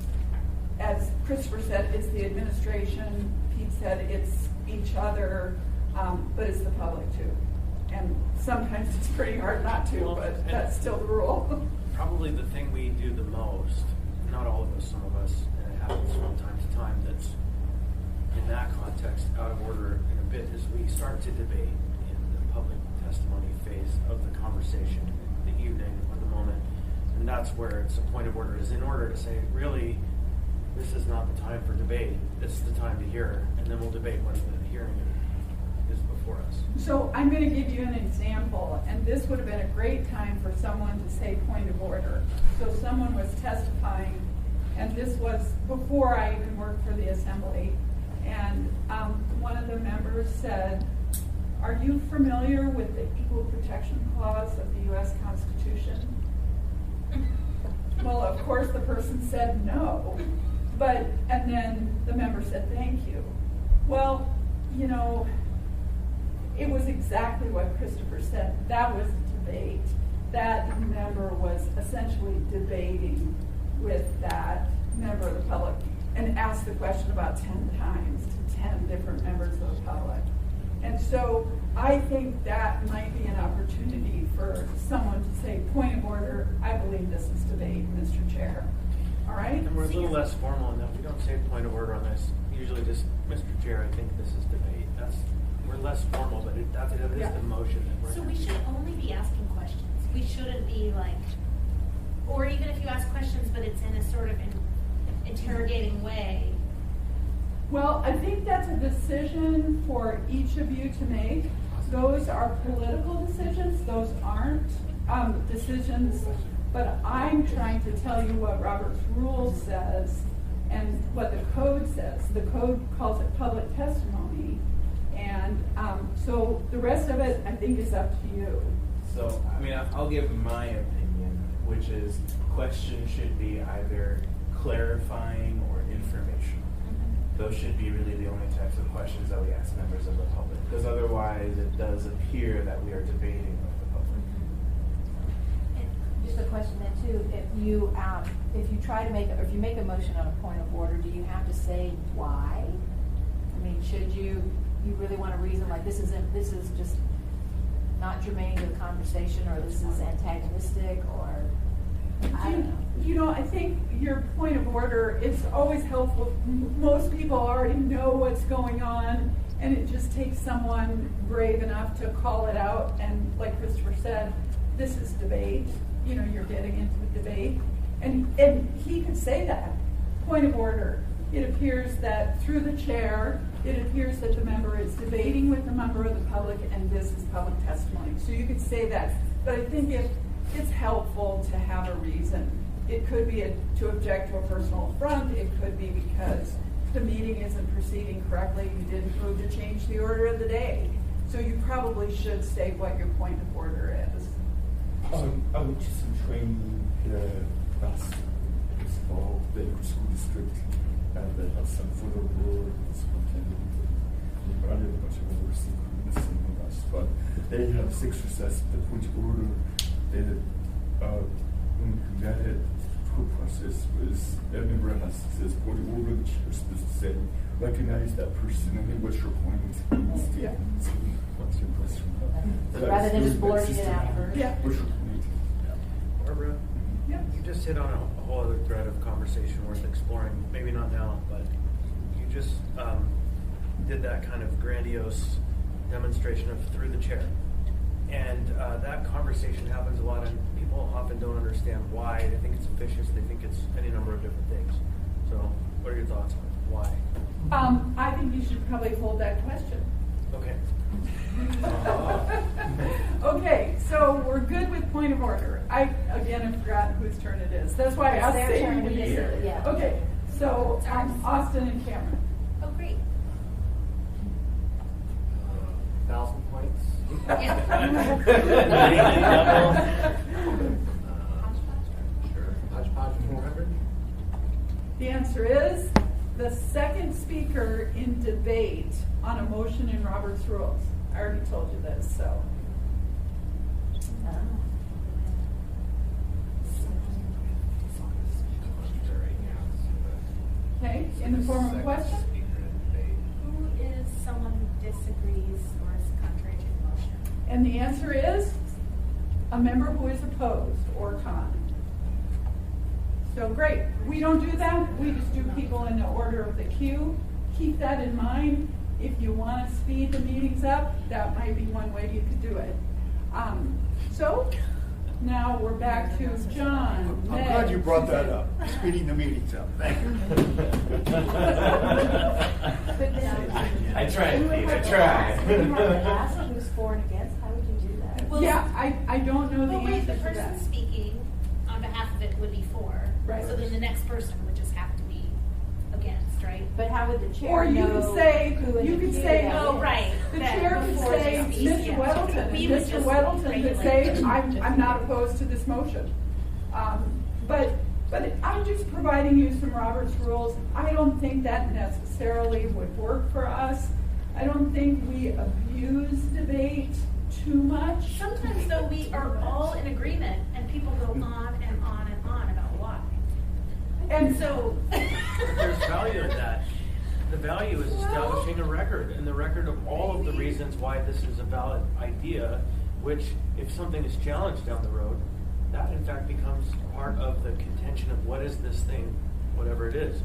as Christopher said, it's the administration. Pete said it's each other, but it's the public too. And sometimes it's pretty hard not to, Well, but and- that's still the rule. Probably the thing we do the most, not all of us, some of us, and it happens from time to time, that's in that context out of order in a bit, is we start to debate in the public testimony phase of the conversation, the evening or the moment. And that's where it's a point of order, is in order to say, really, this is not the time for debate, this is the time to hear, and then we'll debate when the hearing is before us. So I'm going to give you an example, and this would have been a great time for someone to say point of order. So someone was testifying, and this was before I even worked for the assembly, And one of the members said, "Are you familiar with the Equal Protection Clause of the U.S. Constitution?" Well, of course, the person said no, and then the member said, "Thank you." Well, you know, it was exactly what Christopher said. That was debate. That member was essentially debating with that member of the public and asked the question about 10 times to 10 different members of the public. And so I think that might be an opportunity for someone to say, "Point of order, I believe this is debate, Mr. Chair." All right? And we're a little less formal in that we don't say point of order on this. Usually just, "Mr. Chair, I think this is debate." We're less formal, but that is Yeah. the motion that we're. So we should only be asking questions. We shouldn't be like, or even if you ask questions, but it's in a sort of interrogating way. Well, I think that's a decision for each of you to make. Those are political decisions. Those aren't decisions. But I'm trying to tell you what Robert's Rule says and what the code says. The code calls it public testimony. And so the rest of it, I think, is up to you. So, I mean, I'll give my opinion, which is questions should be either clarifying or informational. Those should be really the only types of questions that we ask members of the public, because otherwise it does appear that we are debating with the public. Just a question then too, if you try to if you make a motion on a point of order, do you have to say why? I mean, should you really want to reason like this is just not germane to the conversation, or this is antagonistic, or I don't know. You know, I think your point of order is always helpful. Most people already know what's going on, and it just takes someone brave enough to call it out. And like Christopher said, this is debate. You know, you're getting into a debate. And he could say that. Point of order. It appears that through the chair, it appears that the member is debating with the member of the public, and this is public testimony. So you could say that. But I think if it's helpful to have a reason. It could be to object to a personal affront. It could be because the meeting isn't proceeding correctly. You didn't move to change the order of the day. So you probably should say what your point of order is. I went to some training last fall, the school district, and they had some photo board and some but I did a bunch of other synchronous and us, but they have 6 recess, the point of order. They when we got it, the whole process was a member says point of order, the chair is supposed to say, recognize that person, and then what's your point? Yeah. What's your question? Rather than just blurting it out first. Yeah. What's your point? Barbara, Yeah. you just hit on a whole other thread of conversation worth exploring. Maybe not now, but you just did that kind of grandiose demonstration of through the chair. And that conversation happens a lot, and people often don't understand why. They think it's officious. They think it's any number of different things. So what are your thoughts on why? I think you should probably hold that question. Okay. Okay, so we're good with point of order. I have forgotten whose turn it is. That's why I It's asked their turn Sadie to to be be here. here, yeah. Okay, so Austin and Cameron. Oh, great. 1,000 points. Sure. Hodgepodge 400. The answer is the second speaker in debate on a motion in Robert's Rules. I already told you this, so. Okay, in the form of a question? Who is someone who disagrees or is contrary to the motion? And the answer is a member who is opposed or con. So great. We don't do that. We just do people in the order of the queue. Keep that in mind. If you want to speed the meetings up, that might be one way you could do it. So now we're back to John. I'm glad you brought that up, speeding the meetings up. Thank you. I tried, You would Pete, I have to tried. ask- you would have to ask who's for and against. How would you do that? Well, Yeah, I don't know the But wait, answer the to that. person speaking on behalf of it would be for. Right. So then the next person would just have to be against, right? But how would the chair Or you know could say, who an you could accused say, is? Oh, right. The That chair could before say, they speak, Mr. yeah. Weddleton, We would Mr. just Weddleton could regulate say, them. I'm not opposed to this motion. But I'm just providing you some Robert's rules. I don't think that necessarily would work for us. I don't think we abuse debate too much. Sometimes though, we are all in agreement and people go on and on and on about why. And so. There's value in that. The value is establishing a record, and the record of all of the reasons why this is a valid idea, which if something is challenged down the road, that in fact becomes part of the contention of what is this thing, whatever it is.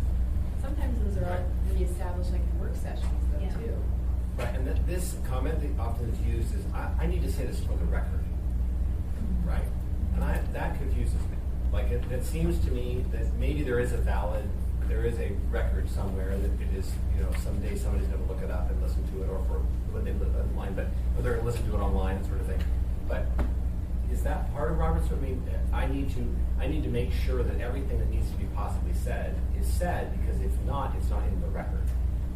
Sometimes those are reestablished like in work sessions though Yeah. too. Right, and this comment that often is used is, I need to say this for the record, right? And that confuses me. Like, it seems to me that maybe there is a record somewhere that it is, someday somebody's gonna look it up and listen to it, or for when they live online, or they're gonna listen to it online, that sort of thing. But is that part of Robert's? I mean, I need to make sure that everything that needs to be possibly said is said, because if not, it's not in the record.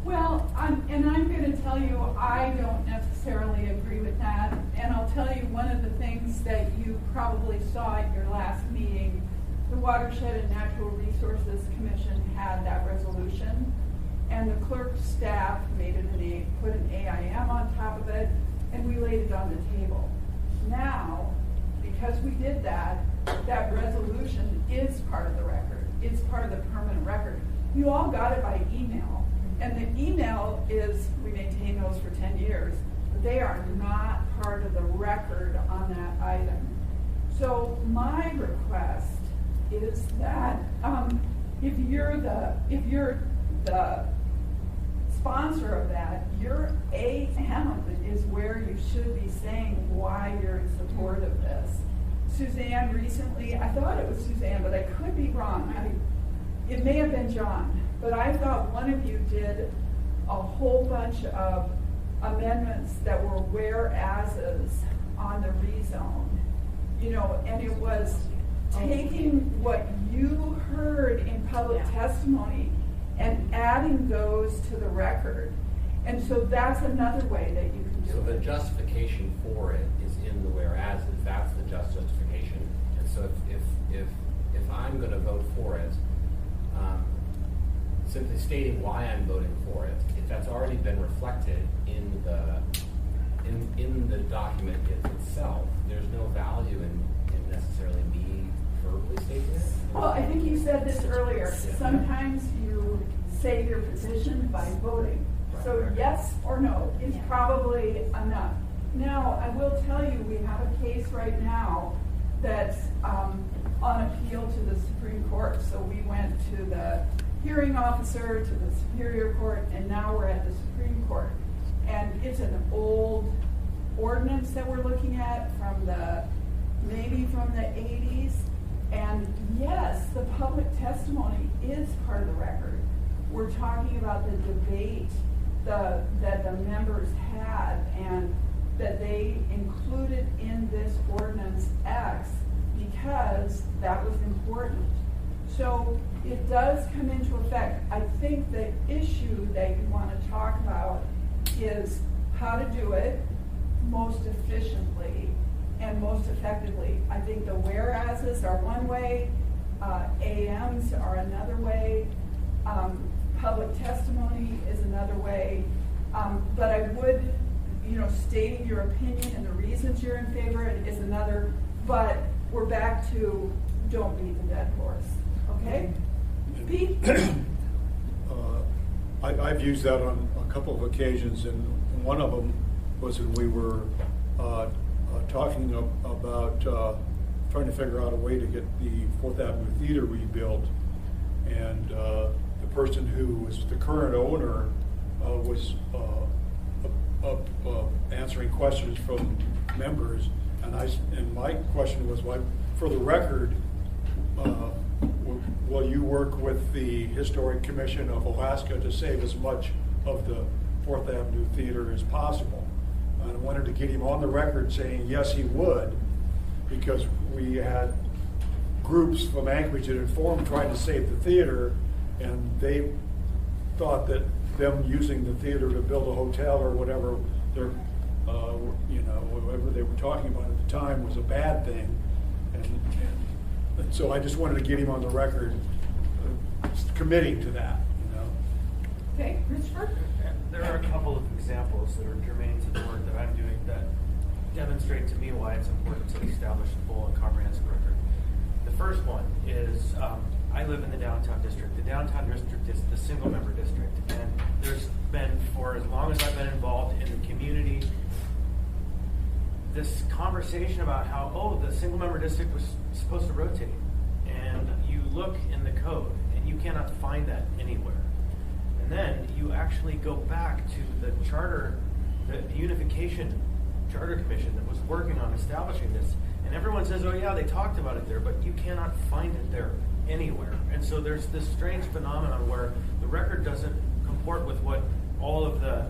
Well, I'm going to tell you, I don't necessarily agree with that. And I'll tell you one of the things that you probably saw at your last meeting, the Watershed and Natural Resources Commission had that resolution, and the clerk's staff put an AIM on top of it, and we laid it on the table. Now, because we did that, that resolution is part of the record. It's part of the permanent record. You all got it by email. And the email is, we maintain those for 10 years, but they are not part of the record on that item. So my request is that if you're the sponsor of that, your AM is where you should be saying why you're in support of this. Suzanne recently, I thought it was Suzanne, but I could be wrong. It may have been John. But I thought one of you did a whole bunch of amendments that were whereases on the rezone. And it was taking what you heard in public testimony and adding those to the record. And so that's another way that you can do So it. the justification for it is in the whereas, that's the justification. And so if I'm going to vote for it, simply stating why I'm voting for it, if that's already been reflected in the document itself, there's no value in necessarily me verbally stating it. Well, I think you said this earlier. Sometimes you say your position by voting. So yes or no is probably enough. Now, I will tell you, we have a case right now that's on appeal to the Supreme Court. So we went to the hearing officer, to the Superior Court, and now we're at the Supreme Court. And it's an old ordinance that we're looking at maybe from the 80s. And yes, the public testimony is part of the record. We're talking about the debate that the members had, and that they included in this ordinance X because that was important. So it does come into effect. I think the issue that you want to talk about is how to do it most efficiently and most effectively. I think the whereases are one way, AMs are another way, public testimony is another way. But I would, stating your opinion and the reasons you're in favor is another. But we're back to don't beat the dead horse. Okay? Pete? I've used that on a couple of occasions, and one of them was when we were talking about trying to figure out a way to get the 4th Avenue Theater rebuilt, and the person who was the current owner was answering questions from members, and my question was, why, for the record, will you work with the Historic Commission of Alaska to save as much of the 4th Avenue Theater as possible? And I wanted to get him on the record saying yes, he would, because we had groups from Anchorage that had formed trying to save the theater, and they thought that them using the theater to build a hotel or whatever, they're, whatever they were talking about at the time was a bad thing. And so I just wanted to get him on the record committing to that, Okay, Christopher? There are a couple of examples that are germane to the work that I'm doing that demonstrate to me why it's important to establish a full and comprehensive record. The first one is, I live in the downtown district. The downtown district is the single member district, and there's been, for as long as I've been involved in the community, this conversation about how, the single member district was supposed to rotate. And you look in the code, and you cannot find that anywhere. And then you actually go back to the charter, the Unification Charter Commission that was working on establishing this. And everyone says, oh yeah, they talked about it there, but you cannot find it there anywhere. And so there's this strange phenomenon where the record doesn't comport with what all of the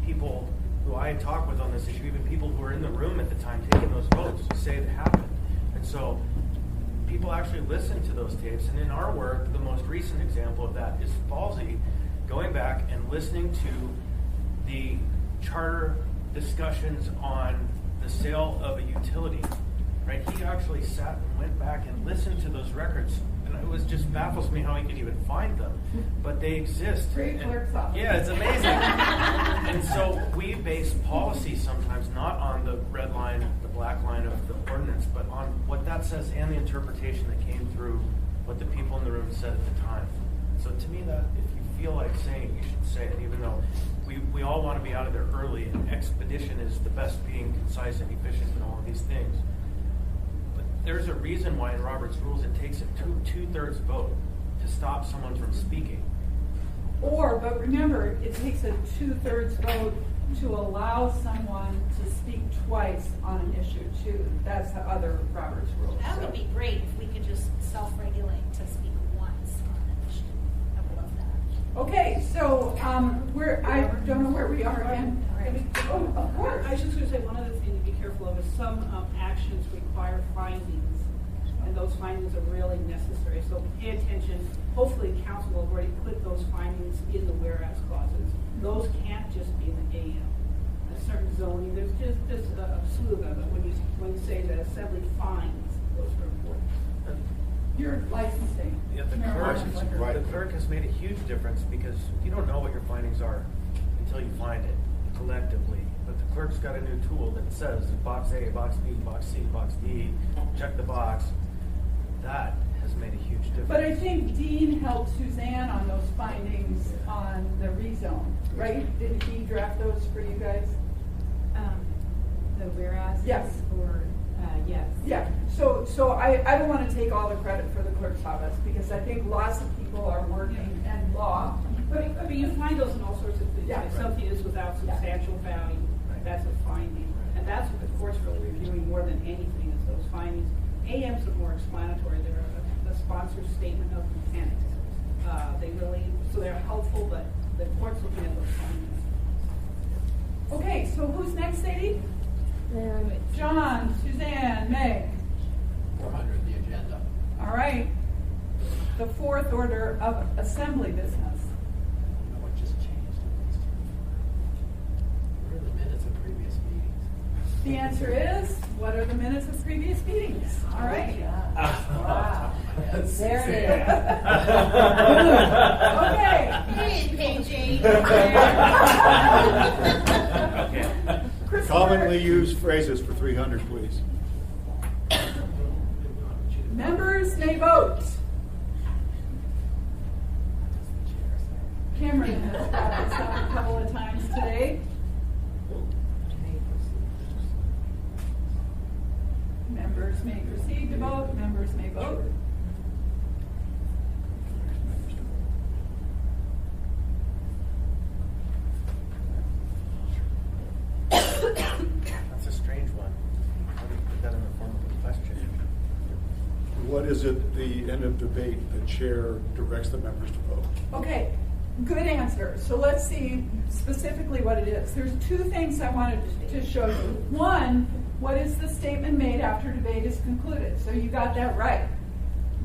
people who I talk with on this issue, even people who were in the room at the time taking those votes, say it happened. And so people actually listen to those tapes. And in our work, the most recent example of that is Falsey going back and listening to the charter discussions on the sale of a utility. Right? He actually sat and went back and listened to those records. And it was just baffles me how he could even find them. But they exist. Great clerk's office. Yeah, it's amazing. And so we base policy sometimes not on the red line, the black line of the ordinance, but on what that says and the interpretation that came through what the people in the room said at the time. So to me, that if you feel like saying it, you should say it, even though we all want to be out of there early, and expedition is the best, being concise and efficient and all of these things. But there's a reason why in Robert's rules it takes a two-thirds vote to stop someone from speaking. But remember, it takes a 2/3 vote to allow someone to speak twice on an issue too. That's the other Robert's rules. That would be great if we could just self-regulate to speak once on an issue. I would love that. Okay, so I don't know where we are again. Oh, of course. I was just going to say one other thing to be careful of is some actions require findings, and those findings are really necessary. So pay attention. Hopefully, council will have already put those findings in the whereas clauses. Those can't just be in the AM. A certain zoning, there's just a slew of them. When you say that assembly finds, those are important. You're licensing. Yeah, the clerk has made a huge difference because you don't know what your findings are until you find it collectively. But the clerk's got a new tool that says box A, box B, box C, box D, check the box. That has made a huge difference. But I think Dean helped Suzanne on those findings on the rezone, right? Did he draft those for you guys? The whereas? Yes. Or, yes. Yeah, so I don't want to take all the credit for the clerk's office because I think lots of people are working in law. But I mean, you find those in all sorts of things. Yeah, If something is without substantial value, that's a finding. And that's what the court's really reviewing more than anything is those findings. AMs are more explanatory. They're a sponsor's statement of intent. They're helpful, but the court's looking at those findings. Okay, so who's next, Sadie? John, Suzanne, Meg. 400, the agenda. All right. The fourth order of assembly business. What just changed? What are the minutes of previous meetings? The answer is, what are the minutes of previous meetings? All right. Wow. There it is. Okay. Hey, page 8. Okay. Commonly used phrases for 300, please. Members may vote. Cameron has brought this up a couple of times today. Members may proceed to vote. Members may vote. That's a strange one. How do you put that in the form of a question? What is it at the end of debate the chair directs the members to vote? Okay, good answer. So let's see specifically what it is. There's two things I wanted to show you. One, what is the statement made after debate is concluded? So you got that right.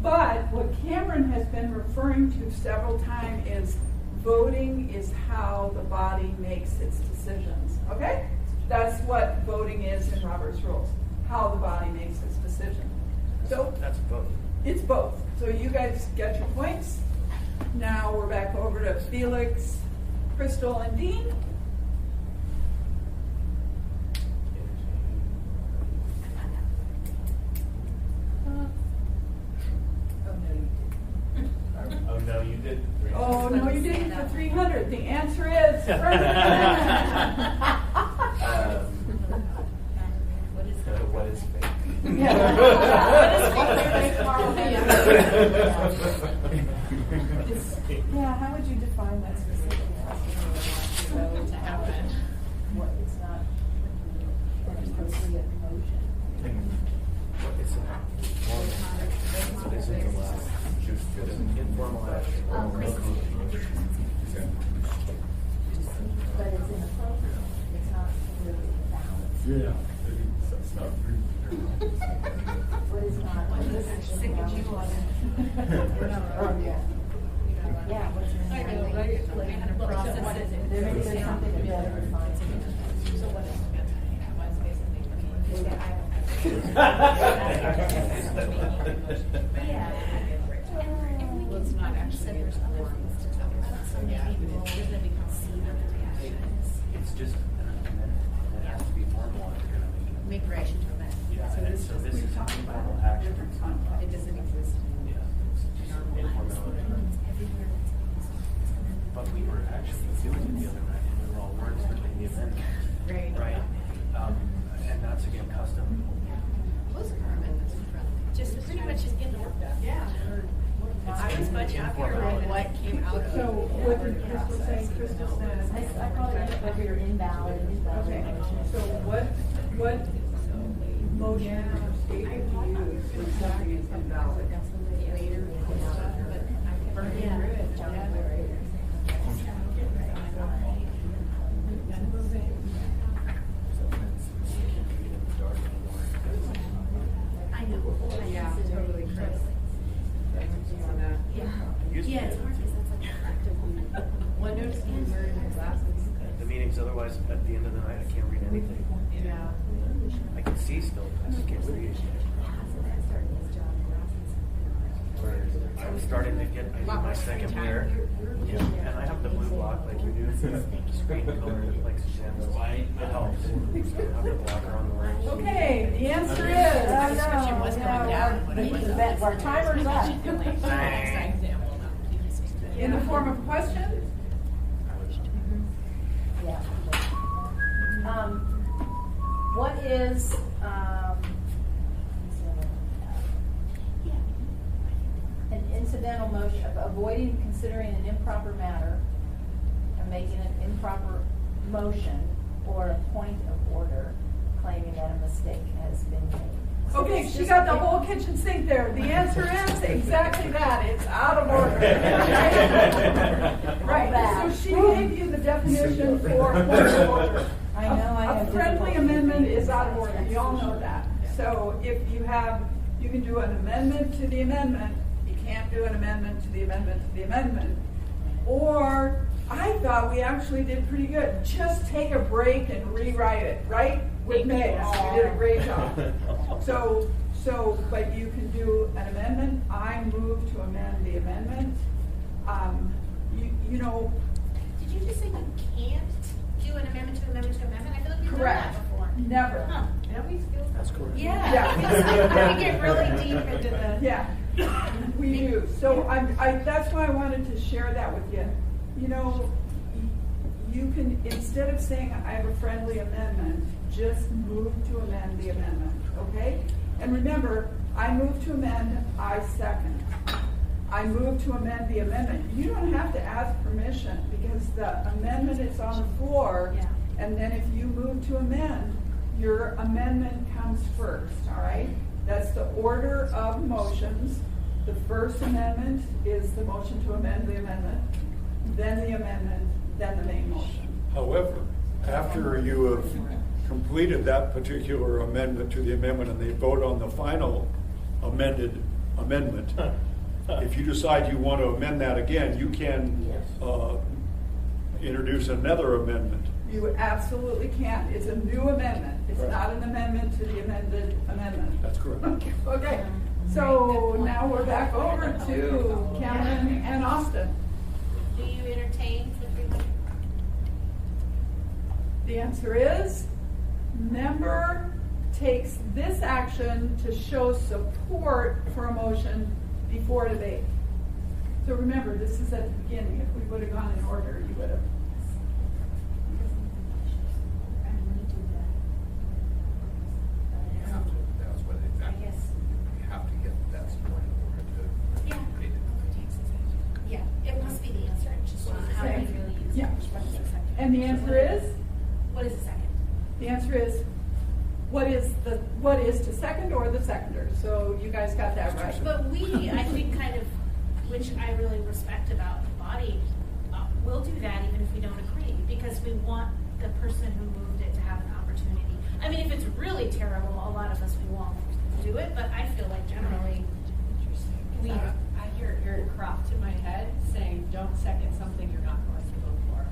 But what Cameron has been referring to several times is voting is how the body makes its decisions, okay? That's what voting is in Robert's Rules, how the body makes its decision. So That's both. it's both. So you guys get your points. Now we're back over to Felix, Crystal, and Dean. Oh, no, you did. Oh, no, you didn't for 300. The answer is What is fake? Yeah, how would you define that specifically? To happen. What, it's not an appropriate motion. Informal action. But it's inappropriate. It's not really valid. Yeah, that's not very. What is not? What is invalid? Oh, yeah. Yeah, what's your I know, right? Like, how to process it. There maybe there's something to better define. So what is what's basically well, it's not actually a form to talk about. So yeah, It's just an amendment, and it has to be formal if you're gonna make make reaction to amend. Yeah, and so this is a formal action. It doesn't exist. Yeah, it's just informality. But we were actually doing it the other night, and we were all words between the amendments. Right. Right? And that's again custom. Most of our amendments are from. Just pretty much just get the work done. Yeah. I was much happier with What came out of. So what did Crystal say? Crystal says. I call it inappropriate or invalid. Okay, so what motion or statement do you use when something is invalid? I know. Yeah, totally correct. Yeah, it's hard because that's like One notice is wearing my glasses. The meetings, otherwise, at the end of the night, I can't read anything. Yeah. I can see still, I just can't read. I'm starting to get, I need my second year. And I have the blue block like you do. Screen color, like Suzanne's. It helps. I have the blocker on the left. Okay, the answer is. Description was coming down when it was Our timer's up. In the form of question? Yeah. What is, an incidental motion of avoiding considering an improper matter and making an improper motion or a point of order claiming that a mistake has been made? So Okay, it's she just got the like- whole kitchen sink there. The answer is exactly that. It's out of order. Right, Bad. so she gave you the definition for point of order. I know I have A friendly difficulty amendment reading is out of this. order. You all know that. So if you have, you can do an amendment to the amendment. You can't do an amendment to the amendment to the amendment. Or, I thought we actually did pretty good. Just take a break and rewrite it, right? With Meg, we did a great job. But you can do an amendment. I move to amend the amendment. You know, Did you just say you can't do an amendment to amendment to amendment? I feel like we've done correct. that before. Never. Huh. That's correct. Yeah. Yeah. Because we get really deep into the. Yeah, we do. So that's why I wanted to share that with you. You know, you can, instead of saying I have a friendly amendment, just move to amend the amendment, okay? And remember, I move to amend, I second. I move to amend the amendment. You don't have to ask permission because the amendment is on the floor. Yeah. And then if you move to amend, your amendment comes first, all right? That's the order of motions. The first amendment is the motion to amend the amendment, then the amendment, then the main motion. However, after you have completed that particular amendment to the amendment and they vote on the final amendment, if you decide you want to amend that again, you can introduce another amendment. You absolutely can. It's a new amendment. It's Right. not an amendment to the amended amendment. That's correct. Okay, so now we're back over to Cameron and Austin. Do you entertain the 300? The answer is, member takes this action to show support for a motion before debate. So remember, this is at the beginning. If we would have gone in order, you would have. That was what exactly. I guess. You have to get that support in order to Yeah. debate it. Yeah, it must be the answer. It's just not how we really use it. Yeah. What is the second? And the answer is, What is the second? the answer is, what is to second or the seconder? So you guys got that right. But we, I think, kind of, which I really respect about the body, will do that even if we don't agree, because we want the person who moved it to have an opportunity. I mean, if it's really terrible, a lot of us, we won't do it, but I feel like generally, we, I hear Eric Croft in my head saying, don't second something you're not going to vote for.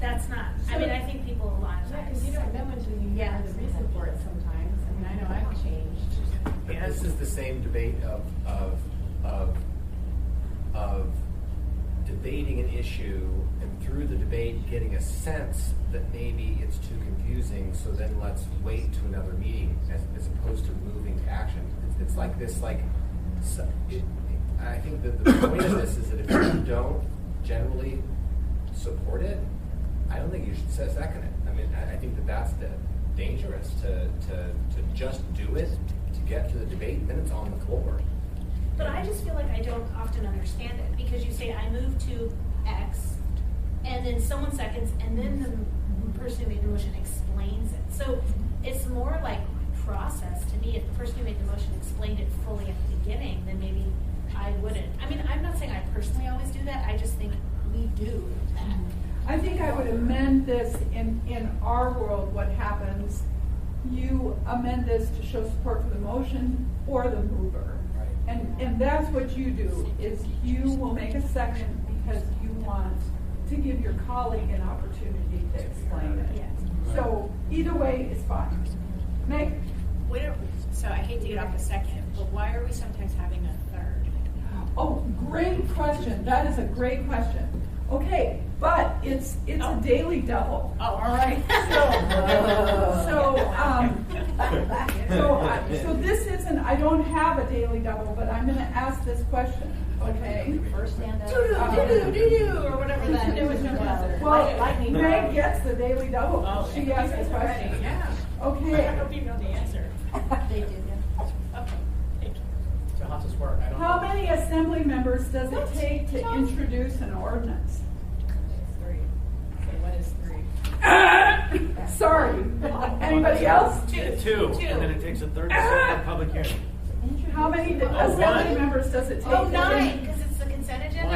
that's not, I mean, I think people a lot of Yeah, times. because you don't know until you hear Yeah. the reason for it sometimes. I mean, I know I've changed. But this is the same debate of debating an issue and through the debate getting a sense that maybe it's too confusing, so then let's wait to another meeting as opposed to moving to action. It's like this, I think that the point of this is that if you don't generally support it, I don't think you should second it. I mean, I think that that's dangerous to just do it to get to the debate, and then it's on the floor. But I just feel like I don't often understand it, because you say, I move to X, and then someone seconds, and then the person who made the motion explains it. So it's more like process to me. If the person who made the motion explained it fully at the beginning, then maybe I wouldn't. I mean, I'm not saying I personally always do that, I just think we do that. I think I would amend this in our world. What happens, you amend this to show support for the motion or the mover. And that's what you do, is you will make a second because you want to give your colleague an opportunity to explain it. Yes. So either way is fine. Meg? So I hate to get off the second, but why are we sometimes having a third? Oh, great question. That is a great question. Okay, but it's a daily double. Oh, All right. So this isn't. I don't have a daily double, but I'm going to ask this question. Okay. First stand up. Or whatever that is. Well, Meg gets the daily double. Oh, She asked the question. Yeah. Okay. I hope you know the answer. They do. Okay, thank you. So how's this work? I don't How know. many assembly members does it take to introduce an ordinance? It's 3. So what is 3? Sorry. Anybody else? Two, and then it takes a third to set the public hearing. How many one. assembly members does it take? Oh, to 9, because it's the consent agenda,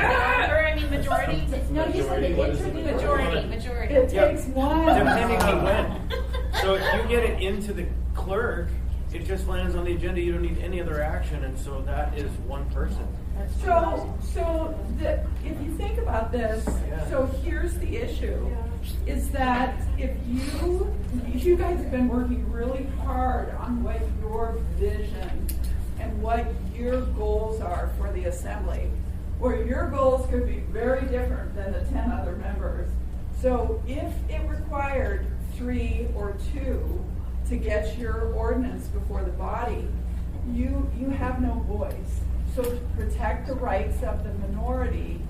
or I mean, majority. No, you said the introduce. Majority. It takes one. Depending on when. So if you get it into the clerk, it just lands on the agenda, you don't need any other action, and so that is one person. If you think about this, so here's the issue, is that if you guys have been working really hard on what your vision and what your goals are for the assembly, where your goals could be very different than the 10 other members. So if it required 3 or 2 to get your ordinance before the body, you have no voice. So to protect the rights of the minority,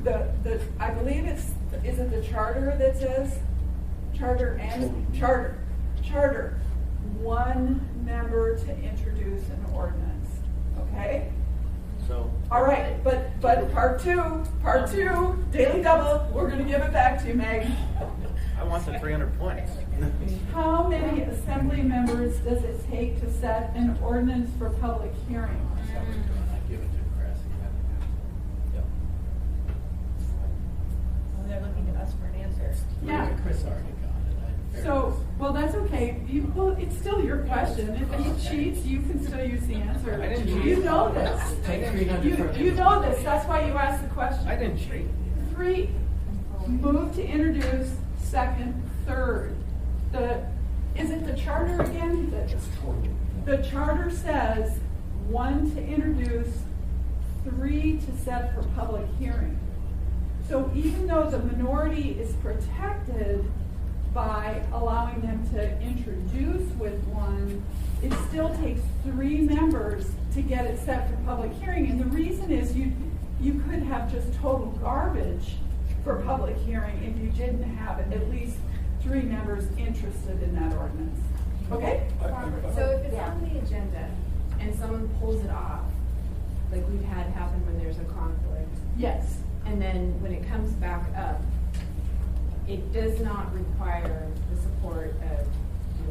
I believe is it the charter that says charter, one member to introduce an ordinance. Okay? So. All right, but part two, daily double, we're gonna give it back to you, Meg. I want the 300 points. How many assembly members does it take to set an ordinance for public hearing? I give it to Chris. Yep. Well, they're looking to us for an answer. Yeah. Chris already got it. So, well, that's okay. It's still your question. If he cheats, you can still use the answer. I didn't cheat. You know this. Take 300 from him. You know this. That's why you asked the question. I didn't cheat. 3. Move to introduce, second, third. Is it the charter again? The charter says 1 to introduce, 3 to set for public hearing. So even though the minority is protected by allowing them to introduce with 1, it still takes 3 members to get it set for public hearing. And the reason is you could have just total garbage for public hearing if you didn't have at least 3 members interested in that ordinance. Okay? So if it's on the agenda and someone pulls it off, like we've had happen when there's a conflict. Yes. And then when it comes back up, it does not require the support of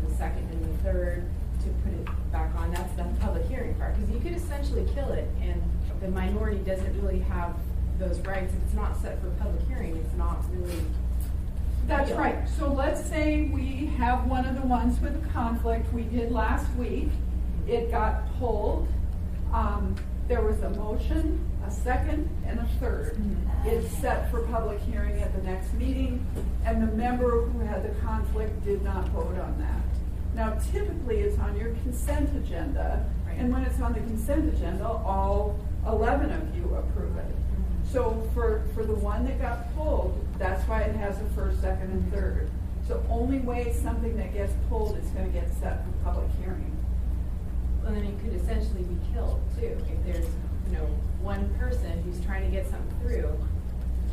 the second and the third to put it back on. That's the public hearing part. Because you could essentially kill it and the minority doesn't really have those rights. If it's not set for public hearing, it's not really. That's right. So let's say we have one of the ones with a conflict we did last week. It got pulled. There was a motion, a second, and a third. It's set for public hearing at the next meeting, and the member who had the conflict did not vote on that. Now, typically, it's on your consent agenda, and when it's on the consent agenda, all 11 of you approve it. So for the one that got pulled, that's why it has a first, second, and third. So only way something that gets pulled is going to get set for public hearing. And then it could essentially be killed too. If there's, one person who's trying to get something through,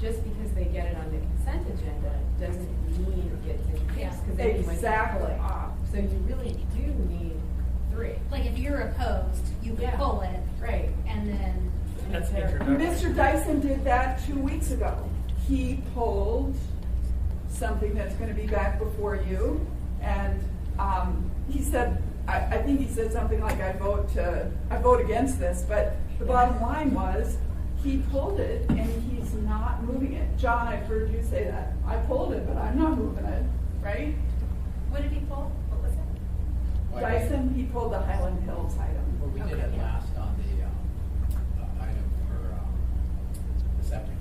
just because they get it on the consent agenda doesn't mean it gets introduced. Because then you might pull it off. So you really do need 3. Like if you're opposed, you could pull it. Right. And then. That's introduction. Mr. Dyson did that 2 weeks ago. He pulled something that's going to be back before you, and he said, I think he said something like, I vote against this, but the bottom line was, he pulled it, and he's not moving it. John, I've heard you say that. I pulled it, but I'm not moving it, right? What did he pull? What was it? Dyson, he pulled the Highland Hills item. Well, we did it last on the item for the septic.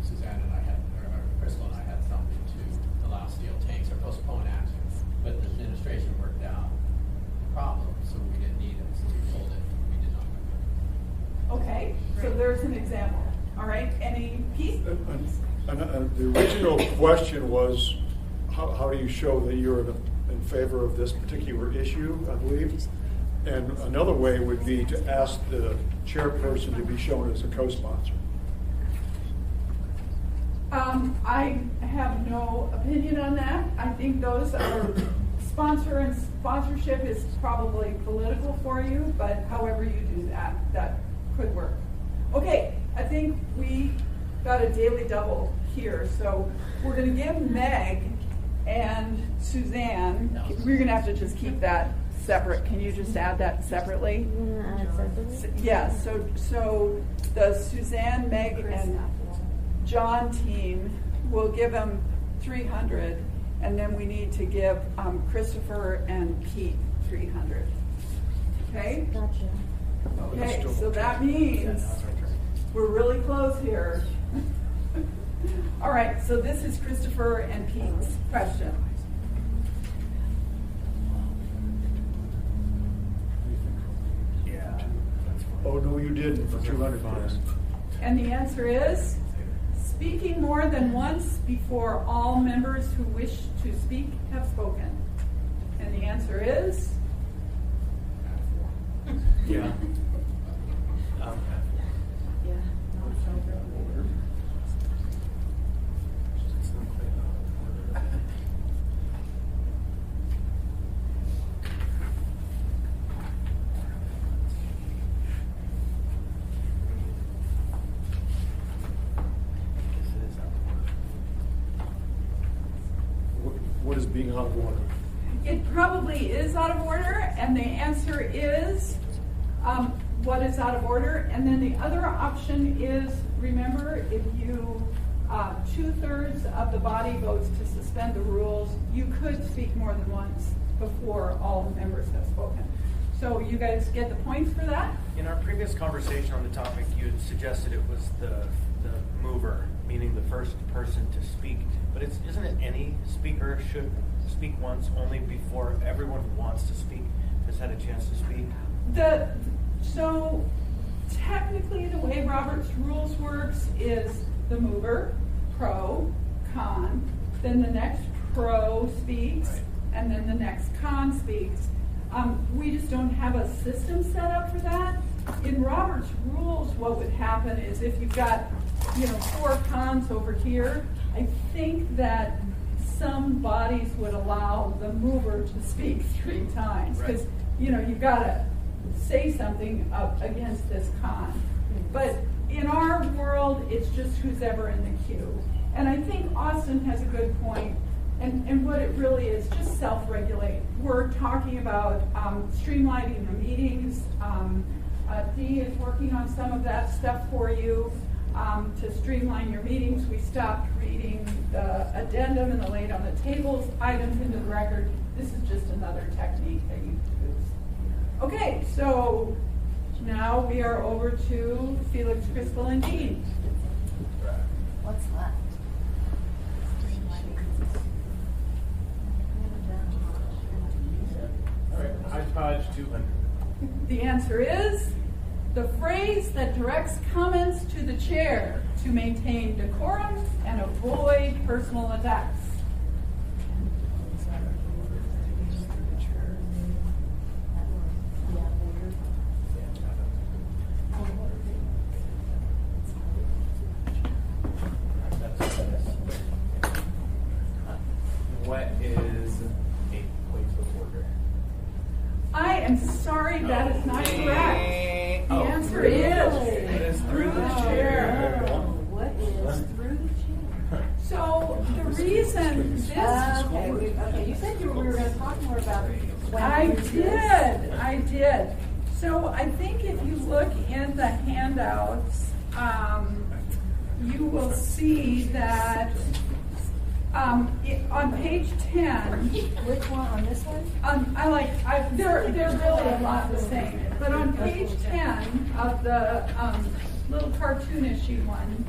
Suzanne and I had, or Crystal and I had something to allow steel tanks or postpone action, but the administration worked out the problem, so we didn't need it, so we pulled it. We did not move it. Okay, so there's an example. All right, any Pete? The original question was, how do you show that you're in favor of this particular issue, I believe? And another way would be to ask the chairperson to be shown as a co-sponsor. I have no opinion on that. I think those are sponsorship is probably political for you, but however you do that, that could work. Okay, I think we got a daily double here, so we're going to give Meg and Suzanne, we're going to have to just keep that separate. Can you just add that separately? Yeah, so the Suzanne, Meg, and John team will give them 300, and then we need to give Christopher and Pete 300. Okay? Gotcha. Okay, so that means we're really close here. All right, so this is Christopher and Pete's question. Yeah. Oh, no, you didn't for 200 bucks. And the answer is, speaking more than once before all members who wish to speak have spoken. And the answer is? Yeah. What is being out of order? It probably is out of order, and the answer is what is out of order. And then the other option is, remember, if you 2/3 of the body votes to suspend the rules, you could speak more than once before all the members have spoken. So you guys get the points for that? In our previous conversation on the topic, you had suggested it was the mover, meaning the first person to speak, but isn't it any speaker should speak once only before everyone who wants to speak has had a chance to speak? So technically the way Robert's Rules works is the mover, pro, con, then the next pro speaks, Right. and then the next con speaks. We just don't have a system set up for that. In Robert's Rules, what would happen is if you've got, 4 cons over here, I think that some bodies would allow the mover to speak 3 times. Because, you've got to say something up against this con. But in our world, it's just who's ever in the queue. And I think Austin has a good point. And what it really is, just self-regulate. We're talking about streamlining the meetings. Dee is working on some of that stuff for you to streamline your meetings. We stopped reading the addendum and the laid on the tables items into the record. This is just another technique that you use. Okay, so now we are over to Felix, Crystal, and Dean. What's left? All right, hodgepodge 200. The answer is the phrase that directs comments to the chair to maintain decorum and avoid personal attacks. What is a point of order? I am sorry, that is not correct. The answer is It is through the chair. What is through the chair? So the reason this Okay, you said we were going to talk more about it. I did. So I think if you look in the handouts, you will see that on page 10. Which one, on this one? They're really a lot the same. But on page 10 of the little cartoonishy one,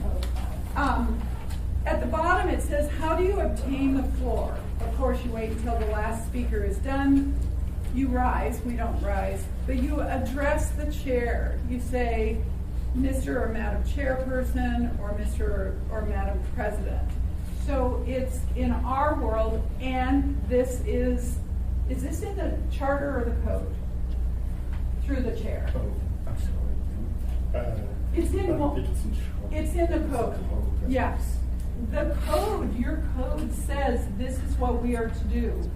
at the bottom it says, how do you obtain the floor? Of course, you wait until the last speaker is done. You rise, we don't rise, but you address the chair. You say, Mr. or Madam Chairperson, or Mr. or Madam President. So it's in our world, and this is this in the charter or the code? Through the chair. Oh, I'm sorry. It's in, I think it's in the code. Yes. The code, your code says this is what we are to do,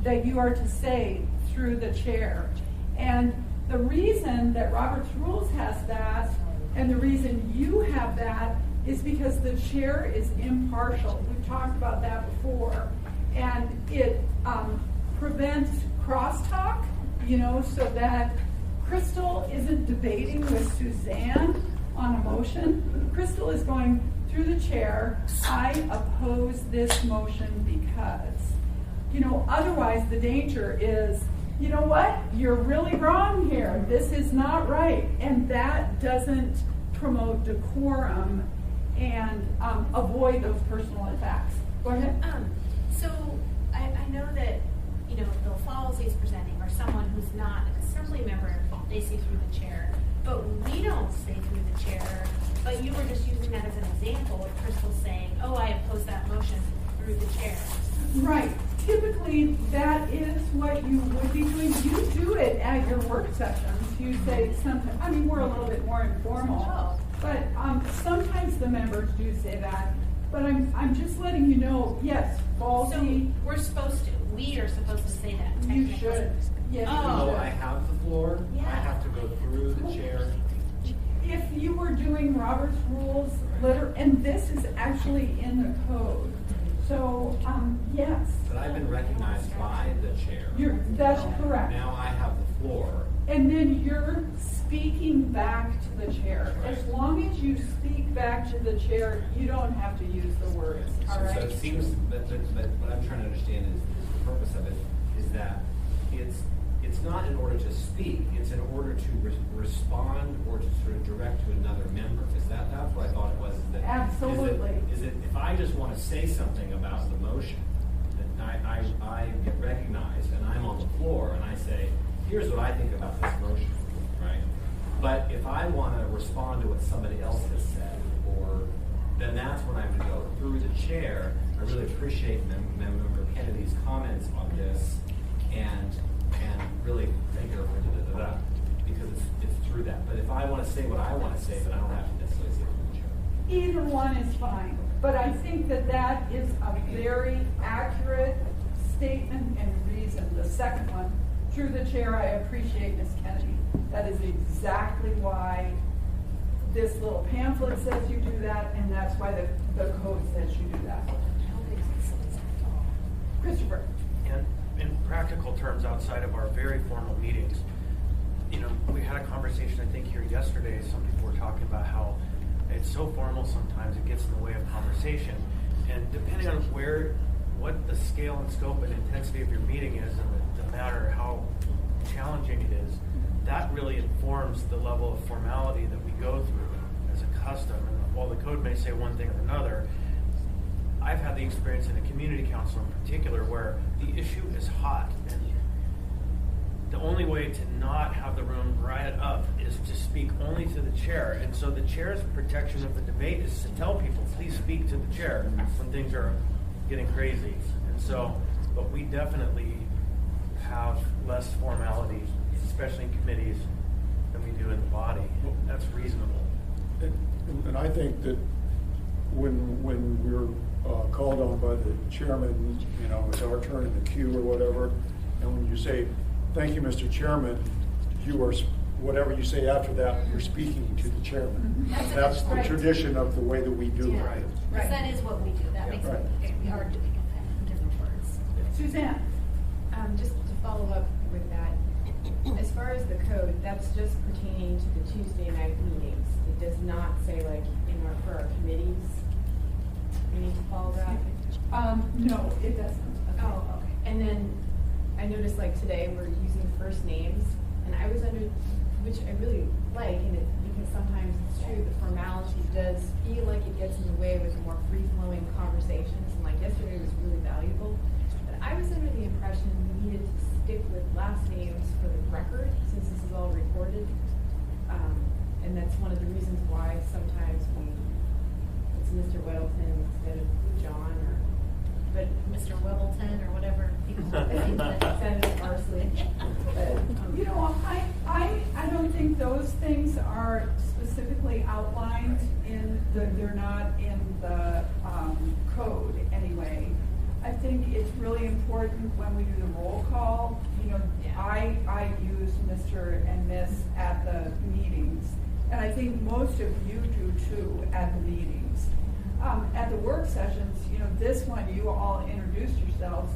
that you are to say through the chair. And the reason that Robert's Rules has that, and the reason you have that, is because the chair is impartial. We've talked about that before. And it prevents crosstalk, so that Crystal isn't debating with Suzanne on a motion. Crystal is going through the chair, I oppose this motion because. Otherwise the danger is, you know what? You're really wrong here. This is not right. And that doesn't promote decorum and avoid those personal attacks. Go ahead. So I know that, Bill Falsey is presenting, or someone who's not an assembly member, they say through the chair. But we don't say through the chair. But you were just using that as an example of Crystal saying, oh, I oppose that motion through the chair. Right. Typically, that is what you would be doing. You do it at your work sessions. You say something. We're a little bit more informal. But sometimes the members do say that. But I'm just letting you know, yes, Falsey. So we're supposed to. We are supposed to say that. You should. Yes, Even you though I should. have the floor, I Yeah. have to go through the chair. If you were doing Robert's Rules, and this is actually in the code. So, yes. But I've been recognized by the chair. That's correct. Now I have the floor. And then you're speaking back to the chair. As long as you speak back to the chair, you don't have to use the words, all So right? it seems that what I'm trying to understand is the purpose of it is that it's not in order to speak, it's in order to respond or to sort of direct to another member. That's what I thought it was. Absolutely. Is that if I just want to say something about the motion, that I get recognized and I'm on the floor and I say, here's what I think about this motion, right? But if I want to respond to what somebody else has said, then that's when I'm going to go through the chair. I really appreciate Member Kennedy's comments on this and really think it over because it's through that. But if I want to say what I want to say, but I don't have to necessarily say it through the chair. Either one is fine, but I think that is a very accurate statement and reason. The second one, through the chair, I appreciate Ms. Kennedy. That is exactly why this little pamphlet says you do that, and that's why the code says you do that. Christopher. And in practical terms, outside of our very formal meetings, we had a conversation, I think, here yesterday. Some people were talking about how it's so formal sometimes it gets in the way of conversation. And depending on what the scale and scope and intensity of your meeting is, and the matter how challenging it is, that really informs the level of formality that we go through as a custom. And while the code may say one thing or another, I've had the experience in a community council in particular where the issue is hot, and the only way to not have the room riot up is to speak only to the chair. And so the chair's protection of the debate is to tell people, please speak to the chair when things are getting crazy. And so, but we definitely have less formality, especially in committees, than we do in the body. That's reasonable. And I think that when we're called on by the chairman, it's our turn in the queue or whatever, and when you say, thank you, Mr. Chairman, you are, whatever you say after that, you're speaking to the chairman. That's the tradition of the way that we do it. Right. Because that is what we do. That makes it, we are doing it in different words. Suzanne. Just to follow up with that, as far as the code, that's just pertaining to the Tuesday night meetings. It does not say for our committees, we need to follow that? No, it doesn't. Oh, okay. And then I noticed today we're using first names, and I was under, which I really like, and because sometimes it's true, the formality does feel like it gets in the way with more free-flowing conversations, and yesterday was really valuable. But I was under the impression we needed to stick with last names for the record, since this is all recorded. And that's one of the reasons why sometimes it's Mr. Weddleton instead of John, but Mr. Webbleton or whatever people Senator Parsley. I don't think those things are specifically outlined they're not in the code anyway. I think it's really important when we do the roll call, I use Mr. and Miss at the meetings, and I think most of you do too at the meetings. At the work sessions, this one, you all introduced yourselves.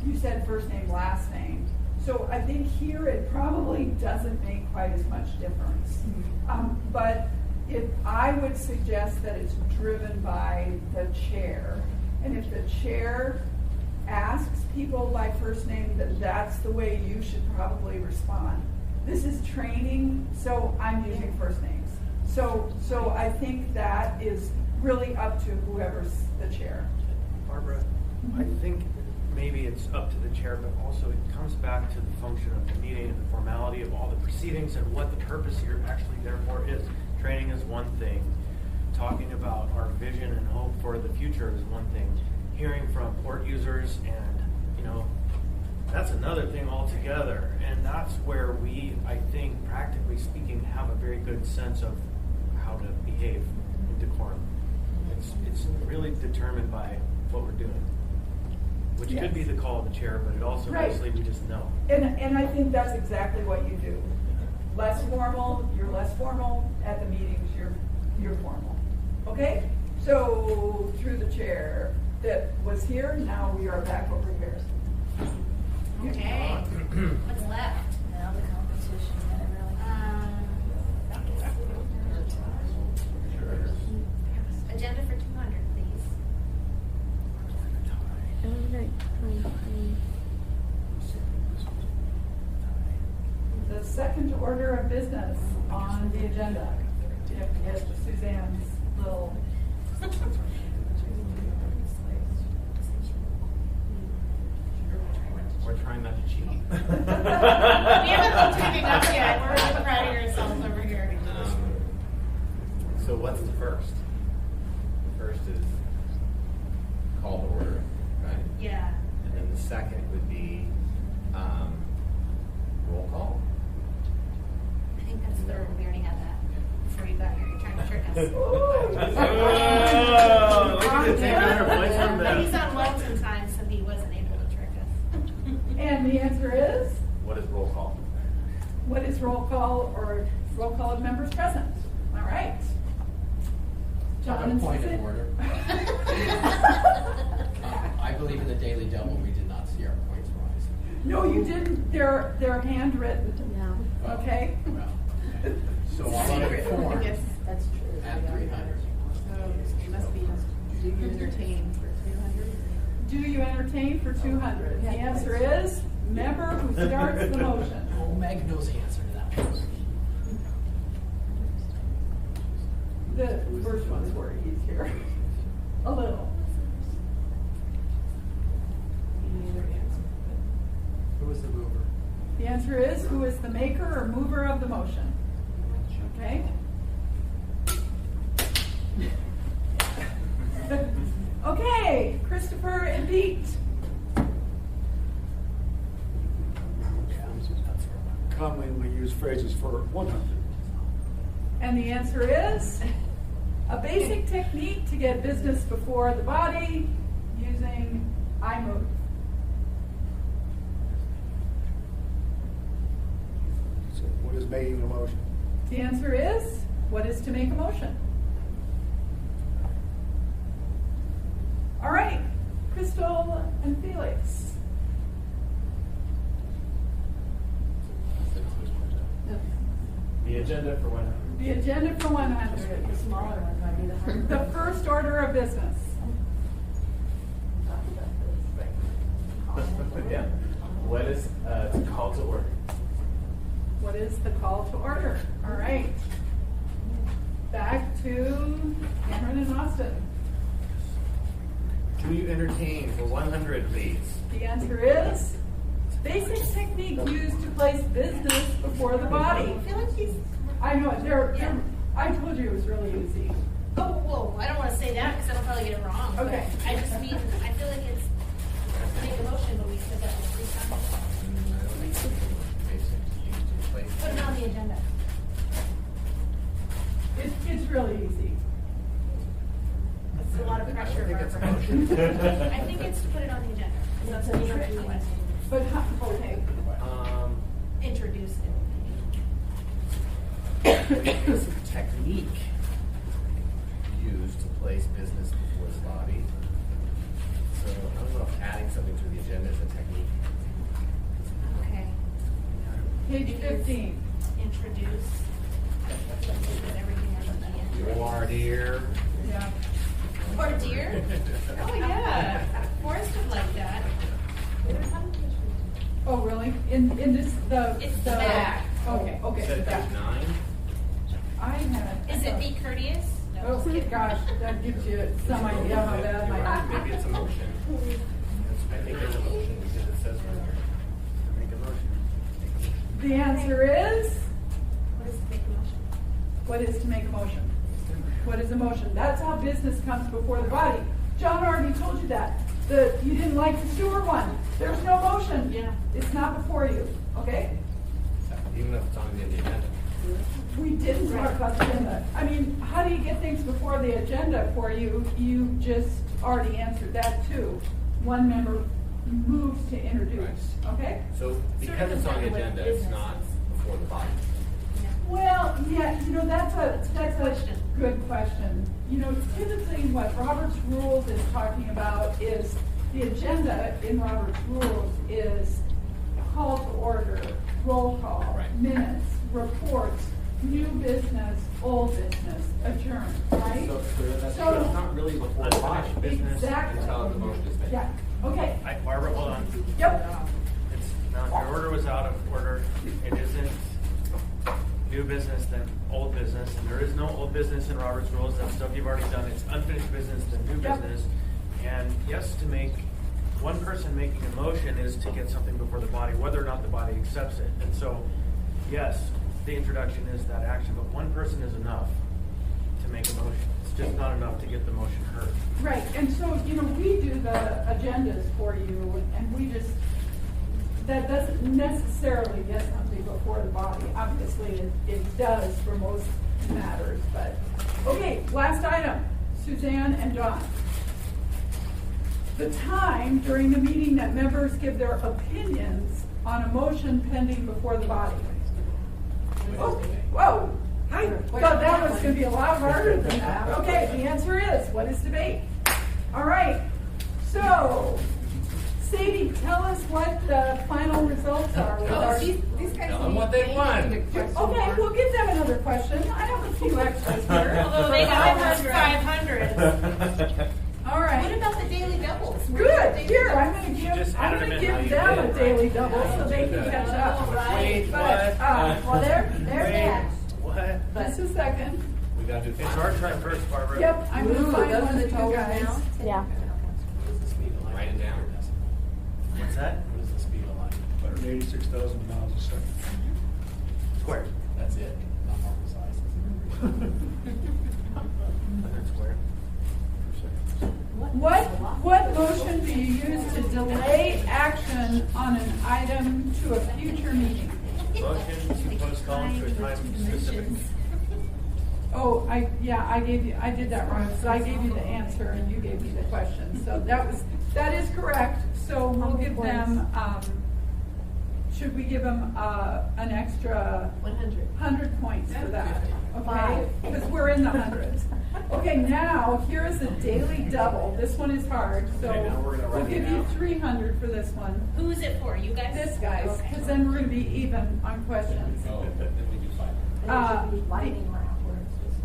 You said first name, last name. So I think here it probably doesn't make quite as much difference. But I would suggest that it's driven by the chair. And if the chair asks people by first name, then that's the way you should probably respond. This is training, so I'm using first names. So I think that is really up to whoever's the chair. Barbara, I think maybe it's up to the chair, but also it comes back to the function of the meeting and the formality of all the proceedings and what the purpose you're actually there for is. Training is one thing. Talking about our vision and hope for the future is one thing. Hearing from port users and, that's another thing altogether. And that's where we, I think, practically speaking, have a very good sense of how to behave in decorum. It's really determined by what we're doing, which could be the call of the chair, but it also mostly we just know. And I think that's exactly what you do. Less formal, you're less formal. At the meetings, you're formal. Okay? So through the chair that was here, now we are back over here. Okay. What's left? Now the competition. Agenda for 200, please. The second order of business on the agenda. If Suzanne's little We haven't looked anything up yet. We're really proud of yourselves over here. So what's the first? The first is call to order, right? Yeah. And then the second would be roll call. I think that's third. We already had that before you got here. You're trying to trick us. Oh, look at the 200 points from But he's them. on Wilton time, so he wasn't able to trick us. And the answer is, What is roll call? what is roll call or roll call of members present? All right. John and Point of Susan. order. I believe in the Daily Double, we did not see our points rise. No, you didn't. They're handwritten. No, Okay. Well, so I'm on form that's true. at 300. So it must be, do you entertain for 200? Do you entertain for 200? The answer is member who starts the motion. Oh, Meg knows the answer to that one. The first one's where he's here. A little. Who was the mover? The answer is who is the maker or mover of the motion? Okay? Okay, Christopher and Pete. Commonly used phrases for 100. And the answer is a basic technique to get business before the body using I move. So what is making a motion? The answer is what is to make a motion? All right, Crystal and Felix. The agenda for 100. The agenda for 100. The smaller one might be the hard. The first order of business. Yeah. What is to call to order? What is the call to order? All right. Back to Cameron and Austin. Do you entertain for 100, please? The answer is basic technique used to place business before the body. I feel like he's. I know it. Yeah. I told you it was really easy. Oh, whoa! I don't want to say that because I'll probably get it wrong. but Okay. I just mean I feel like it's make a motion, but we said that like 3 times. Basic used to place. Put it on the agenda. It's really easy. It's a lot of pressure. I don't think it's a Barbara. motion. I think it's to put it on the agenda. That's what you have to do. But okay. Introduce it. Basic technique used to place business before the body. So I don't know if adding something to the agenda is a technique. Okay. Page 15. Introduce. Everything on the end. Or dear. Yeah. Or deer? Oh yeah. Forrest would like that. Oh, really? In this It's the back. Okay. Okay. Said the back. page 9. I had. Is it be courteous? No, Oh just kidding. gosh, that gives you some idea how bad my. Maybe it's a motion. I think it's a motion because it says right here. Make a motion. The answer is What is make a motion? what is to make a motion? What is a motion? That's how business comes before the body. John already told you that. You didn't like the sewer one. There's no motion. Yeah. It's not before you. Okay? Even if it's on the agenda. We didn't talk about the agenda. I mean, how do you get things before the agenda for you? You just already answered that too. One member moves to introduce. Okay? So because it's on the agenda, it's not before the body. Well, yeah, that's a question. good question. Typically what Robert's Rules is talking about is the agenda in Robert's Rules is call to order, roll call, Right. minutes, reports, new business, old business, adjourn, right? So that's So- true. It's not really before the body. Business Exactly. Until the motion is made. Yeah, okay, Barbara, hold on. yep, It's not, your order was out of order. It isn't new business, then old business, and there is no old business in Robert's Rules. That's stuff you've already done. It's unfinished business, then new Yep. business. And yes, to make one person making a motion is to get something before the body, whether or not the body accepts it. And so, yes, the introduction is that action, but one person is enough to make a motion. It's just not enough to get the motion heard. Right, and so, we do the agendas for you, and we just, that doesn't necessarily get something before the body. Obviously, it does for most matters, but, okay, last item, Suzanne and John. The time during the meeting that members give their opinions on a motion pending before the body. Oh, whoa, I thought that was going to be a lot harder than that. Okay, the answer is, what is debate? All right, so, Sadie, tell us what the final results are. These guys Tell them what they want. Okay, we'll give them another question. I have a few extras here. Although they have 500. All right. What about the daily doubles? Good. Here, I'm going to Just give added them in how you them did, a right? daily double so they can catch up. Wait, But, well, there's that. What? Just a second. We gotta do. It's our turn first, Barbara. Yep, I'm going to find one of you guys. Yeah. Write it down. What's that? What is the speed of light? 186,000 miles a second. Square. That's it, not more precise. 100 square. What motion do you use to delay action on an item to a future meeting? Motion to postpone to a time specific. Oh, I did that wrong. So I gave you the answer and you gave me the question. So that is correct. So we'll give them, should we give them an extra 100 points for that? Okay, because we're in the hundreds. Okay, now here is a daily double. This one is hard, so Okay, now we're gonna we'll write it give you down. 300 for this one. Who's it for? You guys? This guys, because then we're going to be even on questions. Oh, then we do 500. Lightning round where it's just.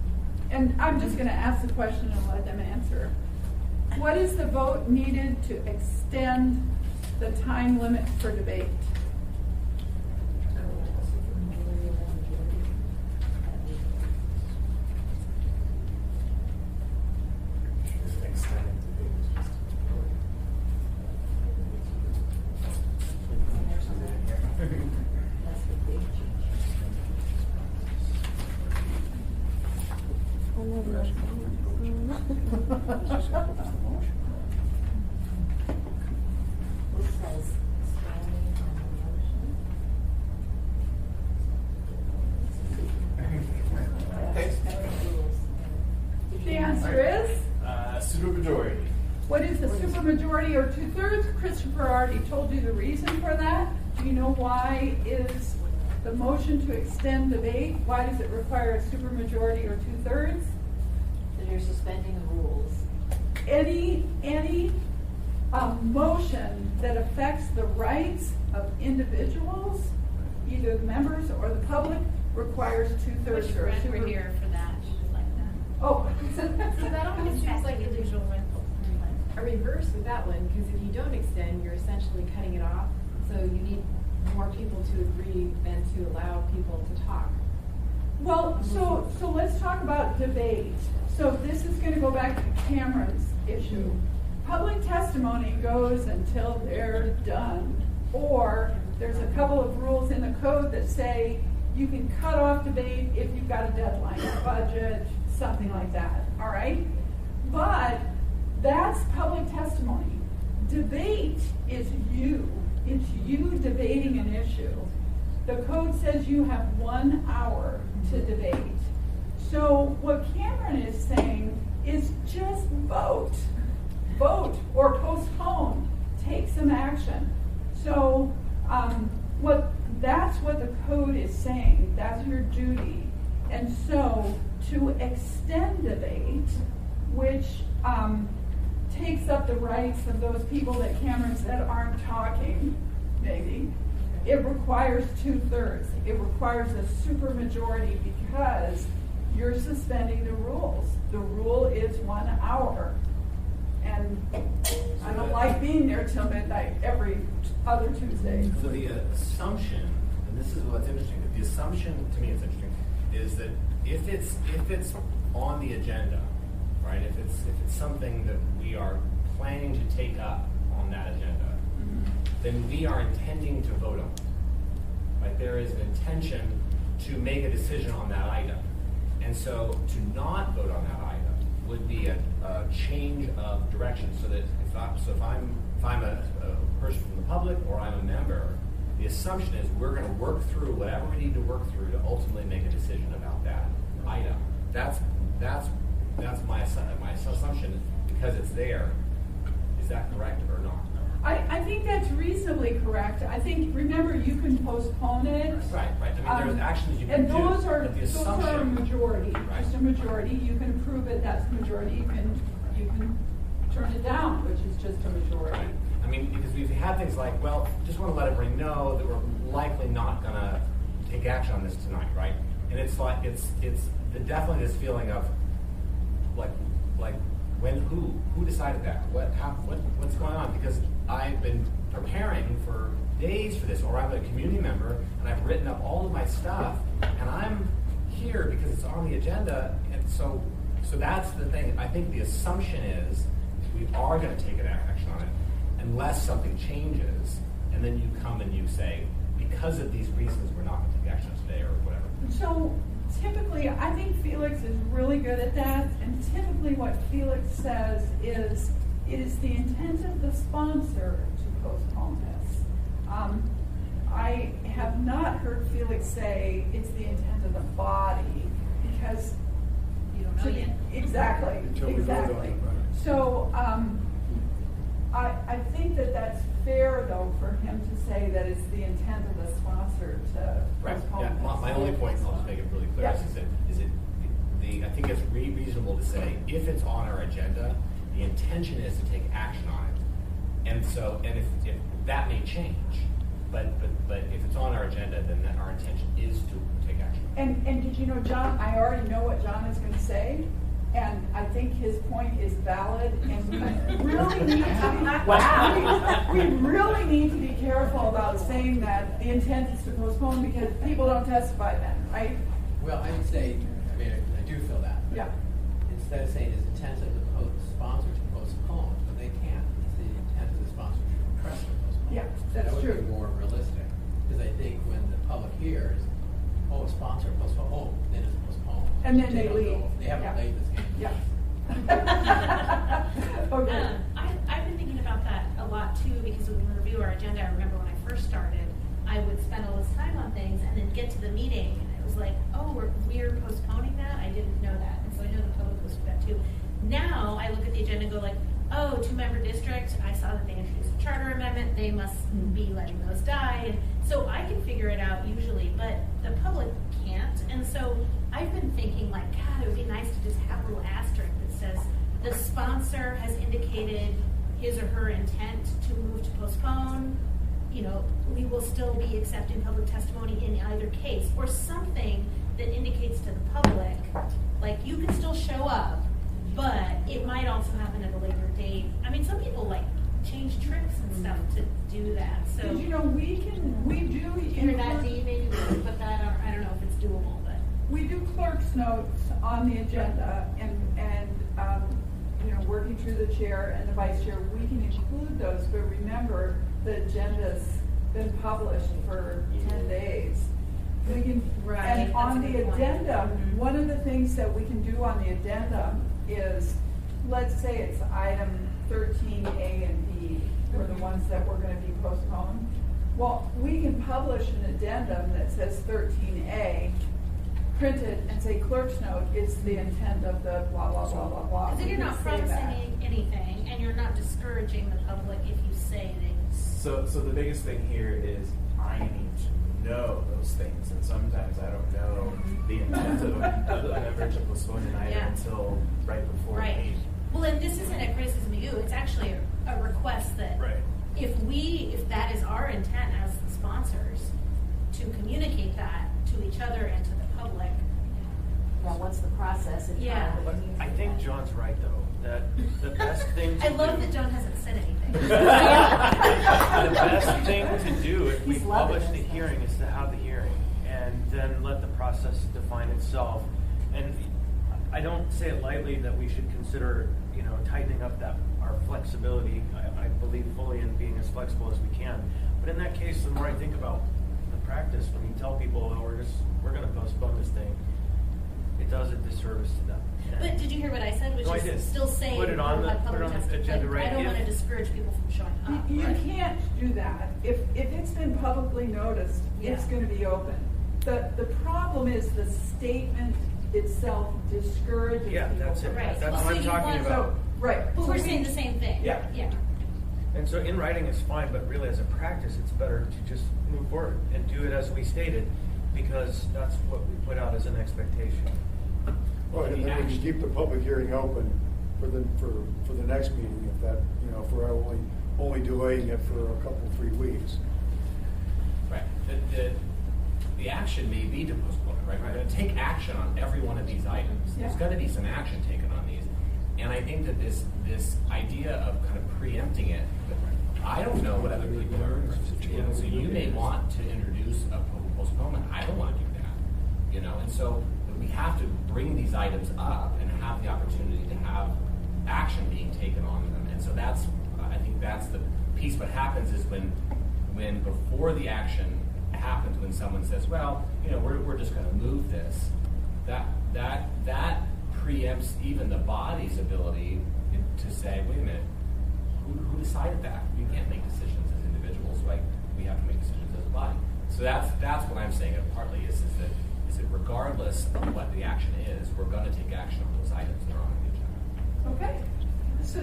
And I'm just going to ask the question and let them answer. What is the vote needed to extend the time limit for debate? The answer is? Supermajority. What is the supermajority or 2/3? Christopher already told you the reason for that. Do you know why is the motion to extend debate? Why does it require a supermajority or 2/3? That you're suspending the rules. Any motion that affects the rights of individuals, either the members or the public, requires 2/3 Wish or a Brent super. were here for that. She was like that. Oh. So that almost seems like individual rental. a reverse with that one, because if you don't extend, you're essentially cutting it off. So you need more people to agree than to allow people to talk. Well, so let's talk about debate. So this is going to go back to Cameron's issue. Public testimony goes until they're done. Or there's a couple of rules in the code that say you can cut off debate if you've got a deadline, a budget, something like that, all right? But that's public testimony. Debate is you. It's you debating an issue. The code says you have 1 hour to debate. So what Cameron is saying is just vote. Vote or postpone. Take some action. So that's what the code is saying. That's your duty. And so to extend debate, which takes up the rights of those people that Cameron said aren't talking, maybe, it requires 2/3. It requires a supermajority because you're suspending the rules. The rule is 1 hour. And I don't like being there till midnight every other Tuesday. So the assumption, and this is what's interesting, the assumption, to me it's interesting, is that if it's on the agenda, right, if it's something that we are planning to take up on that agenda, then we are intending to vote on it. Right? There is an intention to make a decision on that item. And so to not vote on that item would be a change of direction. So that if I'm a person from the public or I'm a member, the assumption is we're going to work through whatever we need to work through to ultimately make a decision about that item. That's my assumption because it's there. Is that correct or not? I think that's reasonably correct. I think, remember, you can postpone it. Right. I mean, there's actions you can and do. those are but the a assumption, majority. Right. Just a majority. You can approve it. That's the majority. You can turn it down, which is just a majority. Right. I mean, because we've had things like, well, just want to let everybody know that we're likely not going to take action on this tonight, right? And it's like it's definitely this feeling of like when who decided that? What's going on? Because I've been preparing for days for this, or I'm a community member and I've written up all of my stuff, and I'm here because it's on the agenda, and so that's the thing. I think the assumption is we are going to take an action on it unless something changes, and then you come and you say, because of these reasons, we're not going to take action today or whatever. So typically, I think Felix is really good at that, and typically what Felix says is, it is the intent of the sponsor to postpone this. I have not heard Felix say it's the intent of the body, because You don't know yet. Exactly. Until we vote on it, right. So I think that that's fair, though, for him to say that it's the intent of the sponsor to Right. postpone Yeah. this. My only point, I'll just make it really clear, Yeah. I think it's reasonable to say if it's on our agenda, the intention is to take action on it, and if that may change, but if it's on our agenda, then our intention is to take action. And did you know, John, I already know what John is going to say, and I think his point is valid, and we really need to we really need to be careful about saying that the intent is to postpone, because people don't testify then, right? Well, I would say, I mean, I do feel that. But Yeah. instead of saying it's intent of the sponsor to postpone, but they can't. It's the intent of the sponsor to request to postpone. Yeah, that's That would true. be more realistic. Because I think when the public hears, oh, sponsor postpone, oh, then it's postponed. And then they don't leave. know. They haven't Yeah. played this game. Yeah. Okay. I've been thinking about that a lot too, because when we review our agenda, I remember when I first started, I would spend all this time on things and then get to the meeting and it was like, oh, we're postponing that? I didn't know that. And so I know the public was for that too. Now I look at the agenda and go like, oh, 2-member district, I saw that they introduced a charter amendment, they must be letting those die. And so I can figure it out usually, but the public can't. And so I've been thinking like, God, it would be nice to just have a little asterisk that says, the sponsor has indicated his or her intent to move to postpone. You know, we will still be accepting public testimony in either case, or something that indicates to the public, like, you can still show up, but it might also happen at a later date. I mean, some people like change trips and stuff to do that. So Did you know we do maybe we could put that on. I don't know if it's doable, but we do clerk's notes on the agenda, and working through the chair and the vice chair, we can include those. But remember, the agenda's been published for 10 days. We can, Right, and that's on a the good point. addendum, Mhm. one of the things that we can do on the addendum is, let's say it's item 13A and B, are the ones that were going to be postponed. Well, we can publish an addendum that says 13A, print it, and say clerk's note is the intent of the blah, blah, blah, blah, blah. because then We you're can not say promising that. anything, and you're not discouraging the public if you say things. So the biggest thing here is I need to know those things, and sometimes I don't know the intent of a member to postpone an item Yeah. until right before the Right. meeting. Well, and this isn't a criticism of you. It's actually a request that Right. if that is our intent as the sponsors to communicate that to each other and to the public. Well, what's the process and Yeah. how But it means I think that? John's right, though, that the best thing to I do. love that John hasn't said anything. The best thing to do if we He's loving publish the this. hearing is to have the hearing and then let the process define itself. And I don't say it lightly that we should consider, tightening up our flexibility. I believe fully in being as flexible as we can. But in that case, the more I think about the practice, when you tell people, oh, we're going to postpone this thing, it does a disservice to them. But did you hear what I said? Which No, I is did. still saying Put it on the agenda, right? I don't If- want to discourage people from showing up. You Right. can't do that. If it's been publicly noticed, it's Yeah. gonna be open. The problem is the statement itself discourages people. Yeah, that's it. from- Right. That's Well, what so I'm you talking want- about. So, right. But So we're we- saying the same thing. Yeah. Yeah. And so in writing is fine, but really as a practice, it's better to just move forward and do it as we stated, because that's what we put out as an expectation. Right, and then we just keep the public hearing open for the next meeting, if that, if we're only delaying it for a couple, 3 weeks. Right. The action may be to postpone it, right? We're going to take action on every one of these items. There's Yeah. going to be some action taken on these. And I think that this idea of kind of preempting it, I don't know what other people are interested in. So you may want to introduce a postponement. I don't want to do that. And so we have to bring these items up and have the opportunity to have action being taken on them. And so I think that's the piece. What happens is when before the action happens, when someone says, well, we're just going to move this, that preempts even the body's ability to say, wait a minute, who decided that? You can't make decisions as individuals, right? We have to make decisions as a body. So that's what I'm saying. Partly is that regardless of what the action is, we're going to take action on those items that are on the agenda. Okay. So,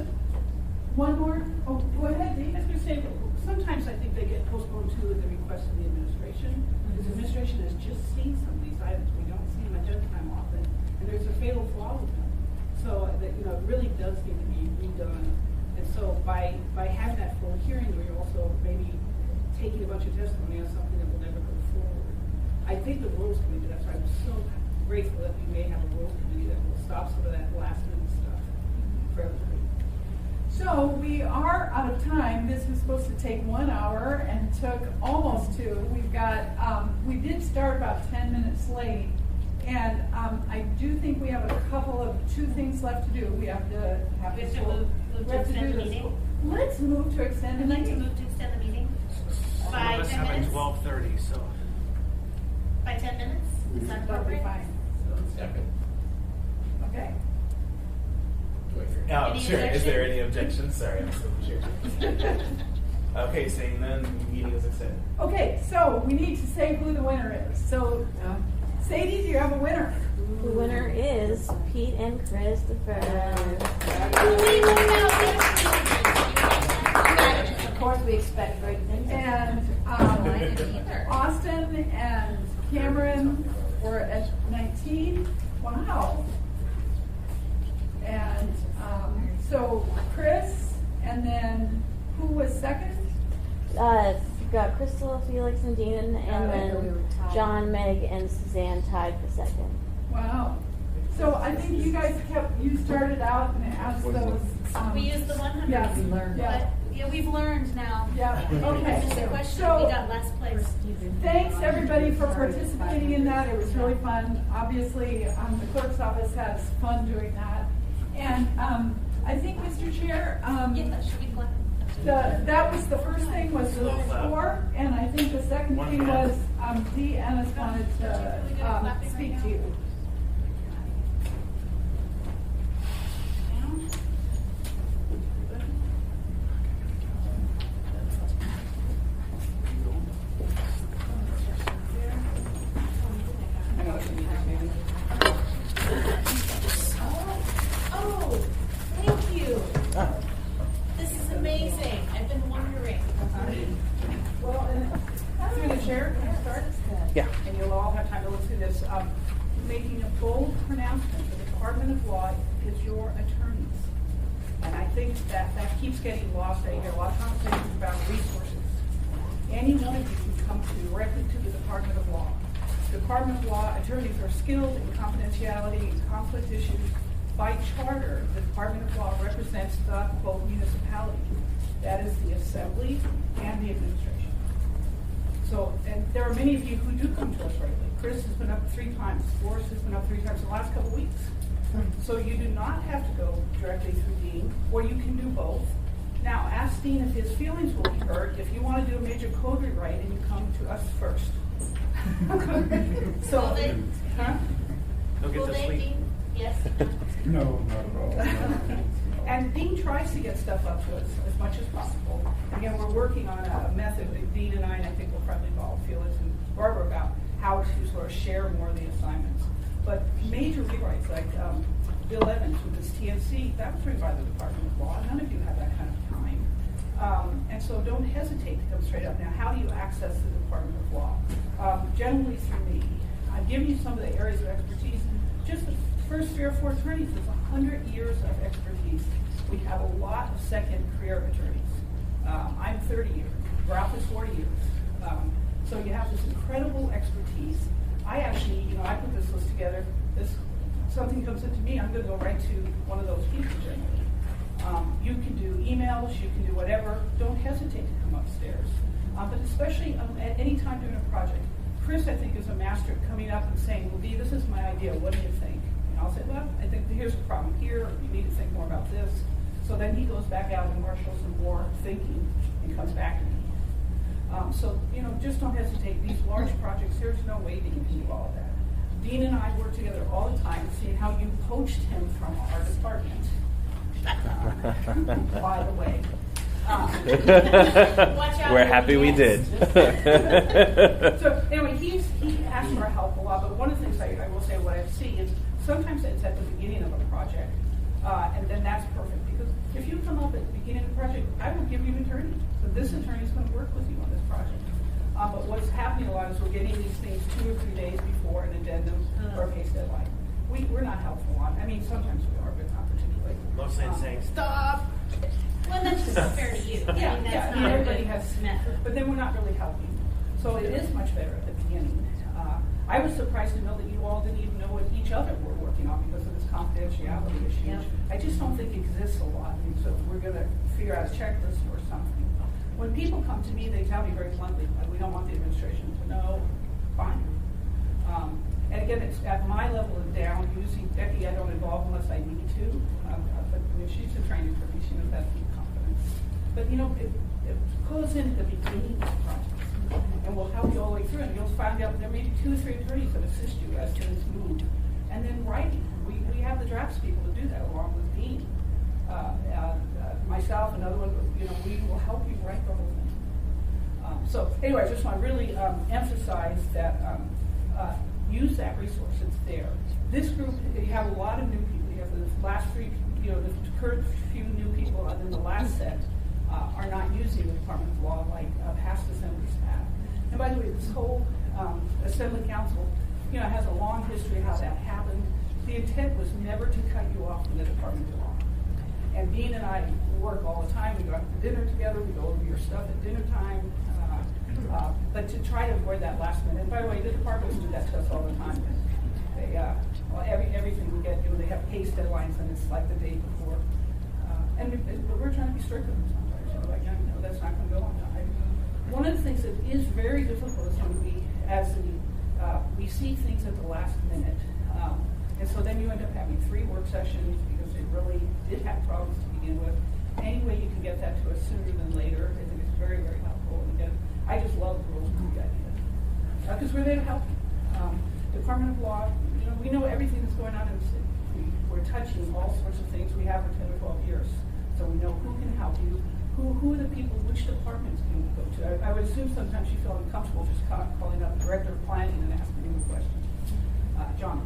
one more. Oh, go ahead, Dee. I was going to say, sometimes I think they get postponed too at the request of the administration, because the administration has just seen some of these items. We don't see them ahead of time often, and there's a fatal flaw with them. So that it really does need to be redone. And so by having that full hearing, we're also maybe taking a bunch of testimony on something that will never go forward. I think the Rules Committee, that's why I'm so grateful that we may have a Rules Committee that will stop some of that last minute stuff for everybody. So we are out of time. This was supposed to take 1 hour and took almost 2. We've got, we did start about 10 minutes late. And I do think we have a couple of 2 things left to do. We have to have We this have to whole- move we to have to extend do the this. meeting. Let's move to extend the I'd like to meeting. move to extend the meeting Some by of us 10 have minutes. at 12:30, so. By 10 minutes? Is that That'll be appropriate? fine. Second. Okay. Oh, Any sure. Is objection? there any objections? Sorry, I'm so sure. Okay, seeing none, the meeting is extended. Okay, so we need to say who the winner is. So, Sadie, do you have a winner? The winner is Pete and Christopher. Of course, we expect great things. And Austin and Cameron were at 19. Wow. And so Chris, and then who was second? We've got Crystal, Felix, and Dean, and we were then tied. John, Meg, and Suzanne tied for second. Wow. So I think you guys you started out and asked those. We used the 100. Yes, We learned. yeah. But, yeah, we've learned now. Yeah, okay. Just a question, So- we got last place. Thanks, everybody, for participating in that. It was really fun. Obviously, the clerk's office has fun doing that. And I think, Mr. Chair, Yeah, should we clap? that was the first thing was the score, and I think the second One thing minute. was Dee Ennis wanted to speak to you. Oh, thank you. This is amazing. I've been wondering. Well, through the chair, can I start? Yeah. And you'll all have time to look through this. Making a bold pronouncement, the Department of Law is your attorneys. And I think that keeps getting lost. I hear a lot of conversations about resources. Any one of you can come directly to the Department of Law. The Department of Law attorneys are skilled in confidentiality and conflict issues. By charter, the Department of Law represents the, quote, municipality. That is the assembly and the administration. So, and there are many of you who do come to us regularly. Chris has been up 3 times. Boris has been up 3 times in the last couple of weeks. So you do not have to go directly through Dean, or you can do both. Now, ask Dean if his feelings will be hurt if you want to do a major code rewrite and you come to us first. So, Will they? huh? They'll get Will to they, sleep. Dean? Yes. No, not at all. And Dean tries to get stuff up to us as much as possible. Again, we're working on a method that Dean and I think we'll probably involve Felix and Barbara about how to sort of share more of the assignments. But major rewrites like Bill Evans with his TNC, that was written by the Department of Law. None of you have that kind of time. And so don't hesitate to come straight up. Now, how do you access the Department of Law? Generally through me. I've given you some of the areas of expertise. Just the first 3 or 4 attorneys with 100 years of expertise. We have a lot of second career attorneys. I'm 30 years. Ralph is 40 years. So you have this incredible expertise. I actually, I put this list together. Something comes into me, I'm going to go right to one of those people generally. You can do emails, you can do whatever. Don't hesitate to come upstairs. But especially at any time during a project. Chris, I think, is a master at coming up and saying, well, Dee, this is my idea. What do you think? And I'll say, well, I think here's the problem here. You need to think more about this. So then he goes back out and marshals some more thinking and comes back to me. So, just don't hesitate. These large projects, there's no way that you can do all of that. Dean and I work together all the time, seeing how you poached him from our department. By the way. Watch out. We're happy we did. So anyway, he asked for our help a lot, but one of the things I will say what I see is sometimes it's at the beginning of a project, and then that's perfect, because if you come up at the beginning of the project, I will give you an attorney. So this attorney is going to work with you on this project. But what's happening a lot is we're getting these things 2 or 3 days before an addendum or a case deadline. We're not helpful on. I mean, sometimes we are, but not particularly. Mostly it's saying, stop! Well, that's just fair to you. Yeah, I mean, that's I mean, not everybody a has, good method. but then we're not really helping. So it is much better at the beginning. I was surprised to know that you all didn't even know what each other were working on because of this confidentiality issue. Yep. I just don't think exists a lot. I mean, so we're going to figure out a checklist or something. When people come to me, they tell me very bluntly, we don't want the administration to know. Fine. And again, it's at my level and down. Usually, Becky, I don't involve unless I need to. But I mean, she's a trained attorney. She knows how to keep confidence. But it goes in at the beginning of the project. And we'll help you all the way through, and you'll find out there may be 2 or 3 attorneys that assist you as things move. And then writing. We have the drafts people to do that along with Dean. Myself, another one, we will help you write the whole thing. So anyway, I just want to really emphasize that use that resource. It's there. This group, you have a lot of new people. You have the last 3, the current few new people, and then the last set are not using the Department of Law like past assemblies have. And by the way, this whole Assembly Council, has a long history of how that happened. The intent was never to cut you off from the Department of Law. And Dean and I work all the time. We go out to dinner together. We go over your stuff at dinner time. But to try to avoid that last minute. And by the way, the departments do that to us all the time. They, everything we get, they have case deadlines, and it's like the day before. But we're trying to be strict with them sometimes. That's not going to go on time. One of the things that is very difficult is when we see things at the last minute. And so then you end up having 3 work sessions because they really did have problems to begin with. Any way you can get that to us sooner than later, I think it's very, very helpful. And again, I just love the rules and the idea. Because we're there to help you. Department of Law, we know everything that's going on in the city. We're touching all sorts of things. We have for 10 or 12 years. So we know who can help you, who are the people, which departments can you go to. I would assume sometimes you feel uncomfortable just calling up the director of planning and asking him a question. John.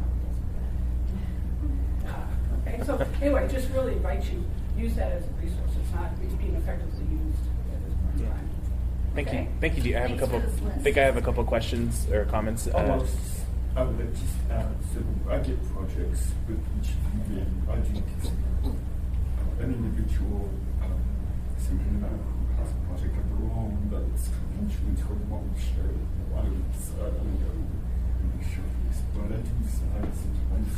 Okay, so anyway, just really invite you, use that as a resource. It's not being effectively used at this point in time. Thank Okay. you. Thank you. Do you have Thanks a couple? for this list. I think I have a couple questions or comments. I would like to add, so I get projects with each of you, and I do an individual seminar who has a project of their own that's confidential until they want to share it. I don't go and make sure this, but I do decide sometimes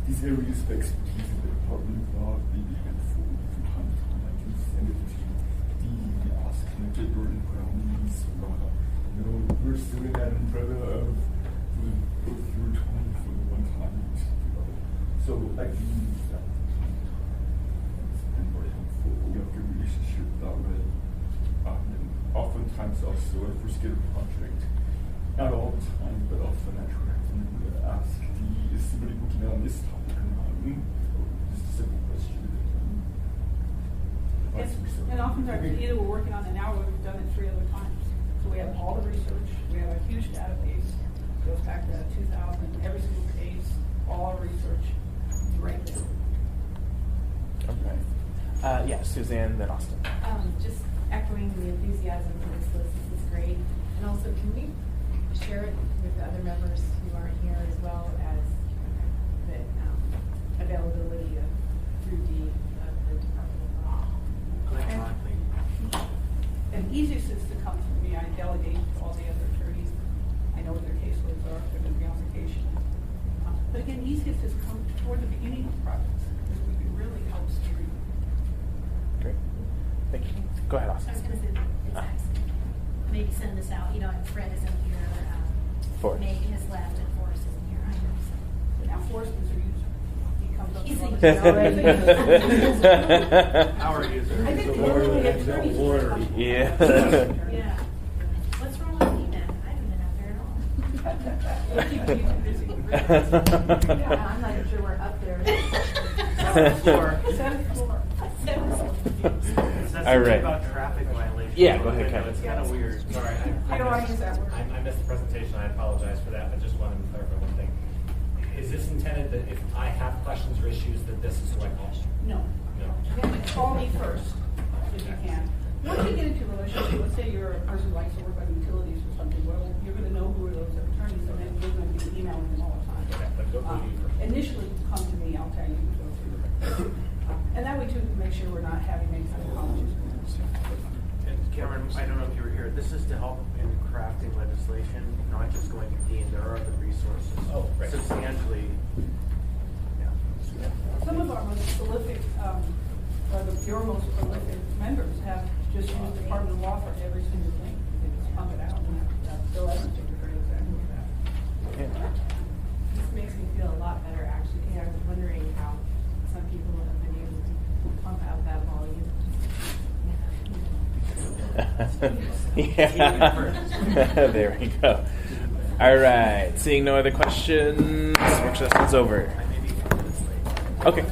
these areas of expertise in the Department of Law may be helpful from time to time. I do send it to the ask can I get your input on these, or we're still in that umbrella of go through 20 for the one time. So I can use that. It's been very helpful. We have a good relationship sometimes also if we get a project, not all the time, but often I try to ask is somebody working on this topic or not? Just a simple question. And oftentimes, either we're working on it now or we've done it 3 other times. So we have all the research, we have a huge database, goes back to 2000, every single case, all our research, right there. Okay. Yeah, Suzanne, then Austin. Just echoing the enthusiasm for this list, this is great. And also, can we share it with the other members who aren't here, as well as the availability of through D of the Department of Law? Electronically. And easiest is to come to me. I delegate to all the other attorneys. I know what their caseloads are. They're going to be on vacation. But again, easiest is come toward the beginning of projects because we can really help steer you. Great. Thank you. Go ahead, I was Austin. going to say the exact same. Maybe send this out. You know, and Fred isn't here. Forrest. Meg has left, and Forrest isn't here either. So. But now Forrest is a user. He comes up He's to a us. Our user. I think the only attorneys should come. Yeah. Yeah. What's wrong with me then? I haven't been out there at all. We keep you busy. Yeah, I'm not even sure we're up there. Seventh floor. That's All something right. about traffic violations. Yeah, go ahead, Kevin. It's kind of weird. Sorry, I don't want to use that word. I missed the presentation, I apologize for that, but just wanted to clarify one thing. Is this intended that if I have questions or issues, that this is who I call? No. No. Call me first, if you can. Once you get into a relationship, let's say you're a person who likes to work on utilities or something, well, you're going to know who are those attorneys, and then you're going to be emailing them all the time. Okay, but go through you first. Initially, come to me, I'll tell you to go through. And that way, too, to make sure we're not having any kind of conflicts. And Cameron, I don't know if you were here. This is to help in crafting legislation, not just going to Dean. There are other resources. Oh, right. Substantially. Yeah. Some of our most prolific, your most prolific members have just used Department of Law for every single thing. They just pump it out. And Bill Evans did a great example of that. This makes me feel a lot better, actually. I was wondering how some people have been able to pump out that volume. Yeah. There we go. All right. Seeing no other questions, work session's over. I may be 10 minutes late. Okay.